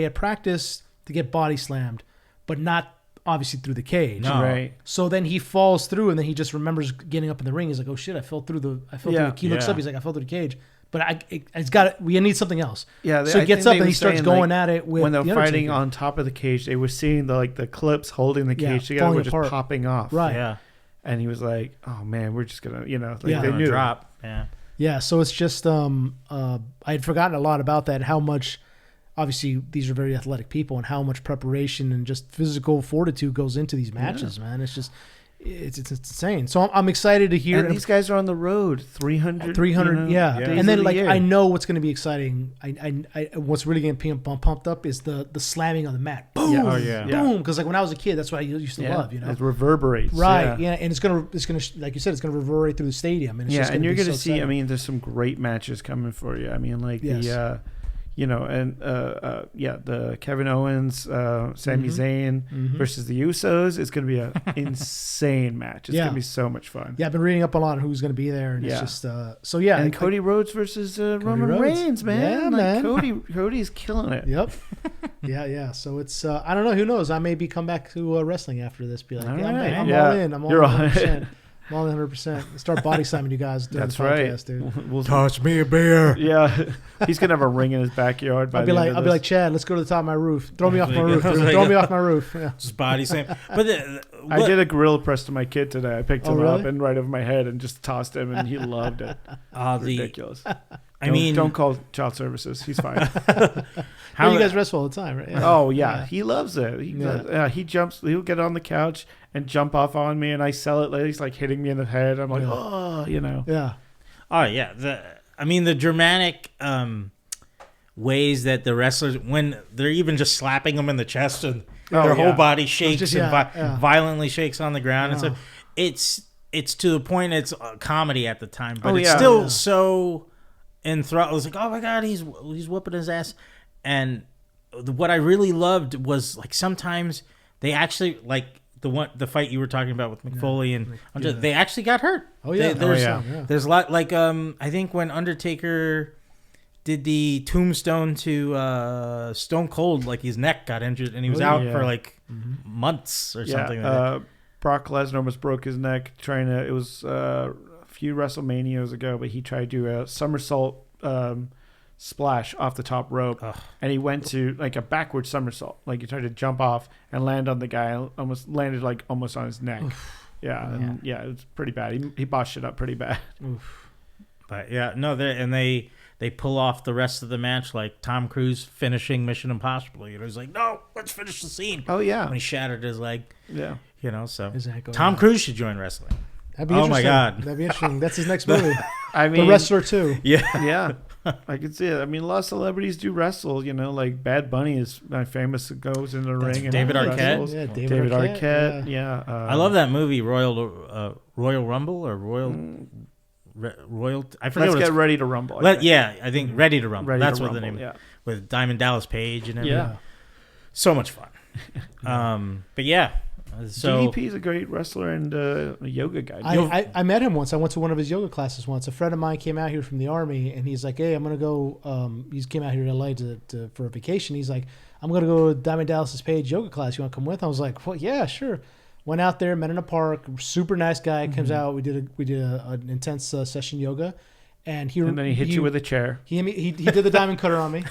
had practiced to get body slammed, but not obviously through the cage. No. Right. So then he falls through, and then he just remembers getting up in the ring. He's like, "Oh shit, I fell through the." He looks up. He's like, "I fell through the cage." But it's got. We need something else. Yeah. So he gets up and he starts going at it with when they're fighting on top of the cage. They were seeing the clips holding the cage together, were just popping off. Right. Yeah. And he was like, "Oh man, we're just gonna, they knew drop." Yeah. Yeah. So it's just I had forgotten a lot about that. How much. Obviously, these are very athletic people, and how much preparation and just physical fortitude goes into these matches, man. It's just, it's insane. So I'm excited to hear. And these guys are on the road, 300, yeah. And then year. I know what's going to be exciting. I what's really going to be pumped up is the slamming on the mat. Boom, boom. Because like when I was a kid, that's what I used to love. It reverberates, right? Yeah, and it's gonna like you said, it's gonna reverberate through the stadium. And it's just and you're gonna so see. exciting. I mean, there's some great matches coming for you. I mean, like the. The Kevin Owens, Sami Zayn versus the Usos is going to be an insane match. It's going to be so much fun. Yeah, I've been reading up a lot on who's going to be there, and it's just And Cody Rhodes versus Roman Reigns, man. Cody's killing it. Yep. yeah. So it's I don't know. Who knows? I maybe come back to wrestling after this. Be like, I'm all in. I'm all 100%. I'm all 100%. Start body slamming you guys during the podcast, dude. We'll toss me a beer. Yeah, he's gonna have a ring in his backyard. I'll be like, Chad, let's go to the top of my roof. Throw me off my roof. Throw me off my roof. Yeah. Just body slam. But I did a gorilla press to my kid today. I picked him up and right over my head and just tossed him, and he loved it. Ridiculous. Don't call child services. He's fine. How you guys wrestle all the time, right? Yeah. Oh yeah, he loves it. He jumps. He'll get on the couch and jump off on me, and I sell it. He's like hitting me in the head. I'm like, Yeah. Oh yeah. The dramatic ways that the wrestlers, when they're even just slapping them in the chest and their whole body shakes violently shakes on the ground and stuff. It's to the point. It's comedy at the time, but it's still so enthralled. I was like, oh my god, he's whooping his ass. And what I really loved was like sometimes they actually like the fight you were talking about with McFoley and Undertaker, they actually got hurt. Oh yeah, there's a lot like I think when Undertaker did the tombstone to Stone Cold, like his neck got injured and he was out for like months or something. Like that. Brock Lesnar almost broke his neck trying to. It was a few WrestleManias ago, but he tried to do a somersault. Splash off the top rope, and he went to like a backward somersault, like he tried to jump off and land on the guy, almost landed like almost on his neck. It was pretty bad. He botched it up pretty bad. But they pull off the rest of the match like Tom Cruise finishing Mission Impossible. He's like, no, let's finish the scene. Oh yeah, when he shattered his leg. Yeah, so Tom Cruise should join wrestling. That'd be interesting. My god, that'd be interesting. That's his next movie. I mean, The Wrestler 2. Yeah. I can see it. I mean, a lot of celebrities do wrestle. Like Bad Bunny is famous. Goes in the ring. And David Arquette. Yeah, David Arquette. Yeah. I love that movie, Royal Rumble or Royal. I forget. Let's get ready to rumble. I think Ready to Rumble. That's what the name. Yeah. With Diamond Dallas Page and everything. Yeah. So much fun. But yeah. So DDP is a great wrestler and a yoga guy. I met him once. I went to one of his yoga classes once. A friend of mine came out here from the Army, and he's like, hey, I'm going to go. He came out here to L.A. for a vacation. He's like, I'm going to go to Diamond Dallas Page yoga class. You want to come with? I was like, well, yeah, sure. Went out there, met in a park. Super nice guy. Comes out. We did an intense session yoga. And then he hit you with a chair. He did the diamond cutter on me.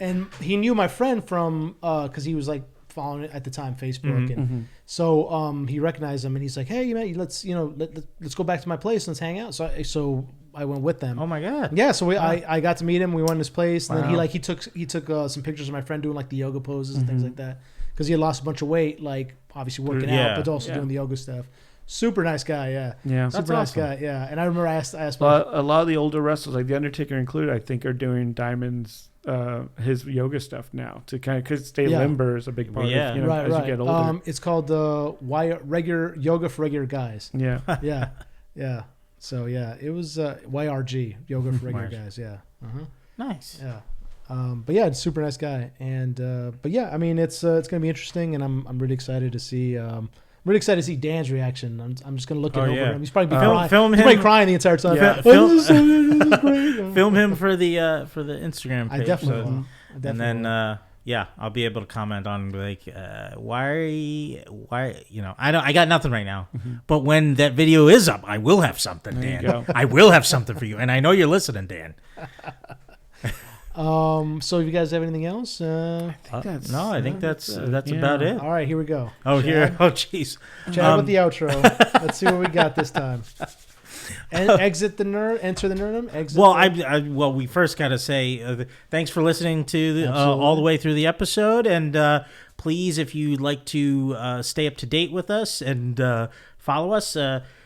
And he knew my friend from, because he was like, following it at the time, Facebook, and so he recognized him, and he's like, "Hey, man, let's go back to my place, let's hang out." So I went with them. Oh my god! Yeah, so I got to meet him. We went to his place, and then he took some pictures of my friend doing like the yoga poses and things like that, because he had lost a bunch of weight, like obviously working out, but also doing the yoga stuff. Super nice guy, yeah, super nice guy, yeah. And I remember I asked a lot of the older wrestlers, like the Undertaker included, I think are doing Diamond's. His yoga stuff now to kind of because stay limber is a big part of as you get older. It's called regular yoga for regular guys. Yeah. So it was YRG, yoga for regular guys. Yeah. Nice. Yeah. But yeah, it's a super nice guy, and but yeah, I mean it's gonna be interesting, and I'm really excited to see. I'm really excited to see Dan's reaction. I'm just gonna look at over him. He's probably crying. Film him. He's probably crying the entire time. Yeah. Film him for the Instagram page. I definitely will. And then I'll be able to comment on like why I got nothing right now. But when that video is up, I will have something, Dan. I will have something for you, and I know you're listening, Dan. So if you guys have anything else? I think that's about it. All right, here we go. Oh, Chad? Jeez. Chad with the outro. Let's see what we got this time. And enter the Nerdom. Well, we first got to say thanks for listening to all the way through the episode, and please, if you'd like to stay up to date with us and follow us,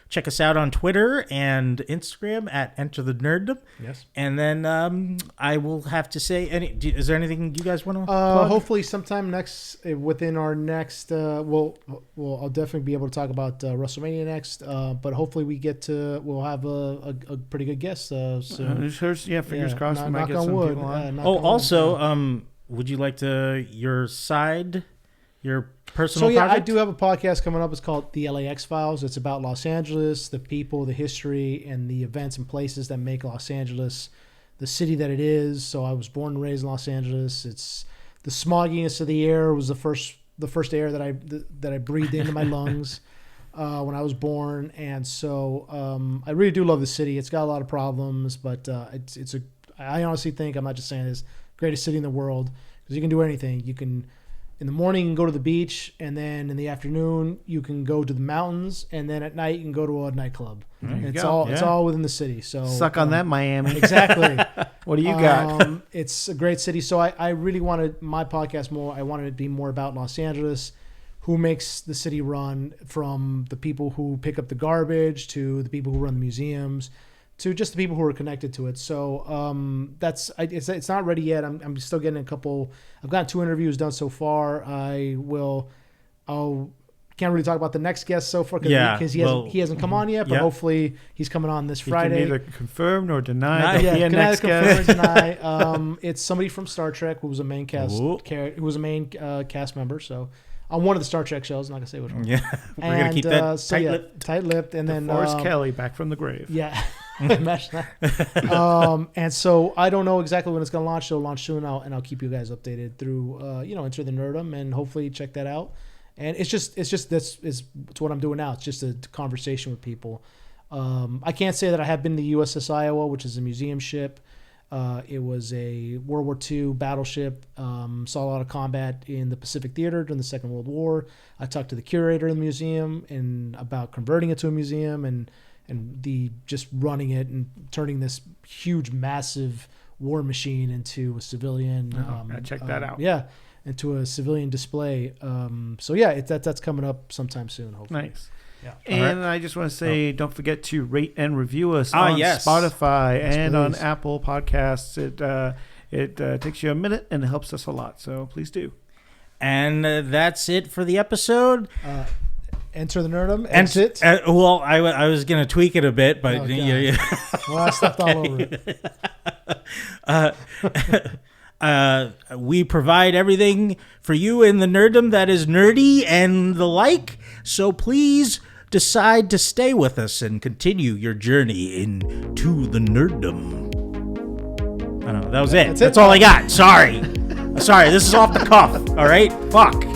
check us out on Twitter and Instagram at Enter the Nerdom. Yes. And then I will have to say, is there anything you guys want to plug? Hopefully sometime within our next, I'll definitely be able to talk about WrestleMania next. But hopefully we'll have a pretty good guest soon. Fingers crossed. We might get some people on. Also, would you like your personal project? I do have a podcast coming up. It's called The LAX Files. It's about Los Angeles, the people, the history, and the events and places that make Los Angeles the city that it is. So I was born and raised in Los Angeles. It's the smogginess of the air was the first air that I breathed into my lungs when I was born. And so I really do love the city. It's got a lot of problems, but I honestly think, I'm not just saying this, greatest city in the world, because you can do anything. You can, in the morning, you can go to the beach, and then in the afternoon, you can go to the mountains, and then at night, you can go to a nightclub. It's all within the city. So suck on that, Miami. Exactly. What do you got? It's a great city. So I really wanted my podcast more. I wanted it to be more about Los Angeles, who makes the city run, from the people who pick up the garbage to the people who run the museums, to just the people who are connected to it. So it's not ready yet. I'm still getting a couple. I've gotten 2 interviews done so far. Can't really talk about the next guest so far because he hasn't come on yet. But hopefully he's coming on this Friday. He can neither confirm nor deny. Next guest. Deny. It's somebody from Star Trek who was a main cast cast member. So on one of the Star Trek shows, I'm not gonna say which one. Yeah, we're gonna keep that tight-lipped, and then Forrest Kelly back from the grave. Yeah. Imagine that. And so I don't know exactly when it's going to launch. It'll launch soon, and I'll keep you guys updated through, Enter the Nerdom, and hopefully check that out. And it's what I'm doing now. It's just a conversation with people. I can't say that I have been to the USS Iowa, which is a museum ship. It was a World War II battleship. Saw a lot of combat in the Pacific Theater during the Second World War. I talked to the curator of the museum and about converting it to a museum and the just running it and turning this huge, massive war machine into a civilian. Check that out. Yeah, into a civilian display. That's coming up sometime soon, hopefully. Nice. Yeah. And I just want to say, don't forget to rate and review us on Spotify and on Apple Podcasts. It takes you a minute and it helps us a lot. So please do. And that's it for the episode. Enter the Nerdom. Exit. I was going to tweak it a bit, but well, I stepped all over it. We provide everything for you in the Nerdom that is nerdy and the like. So please decide to stay with us and continue your journey into the Nerdom. I don't know. That was it. That's all I got. Sorry. This is off the cuff. All right. Fuck.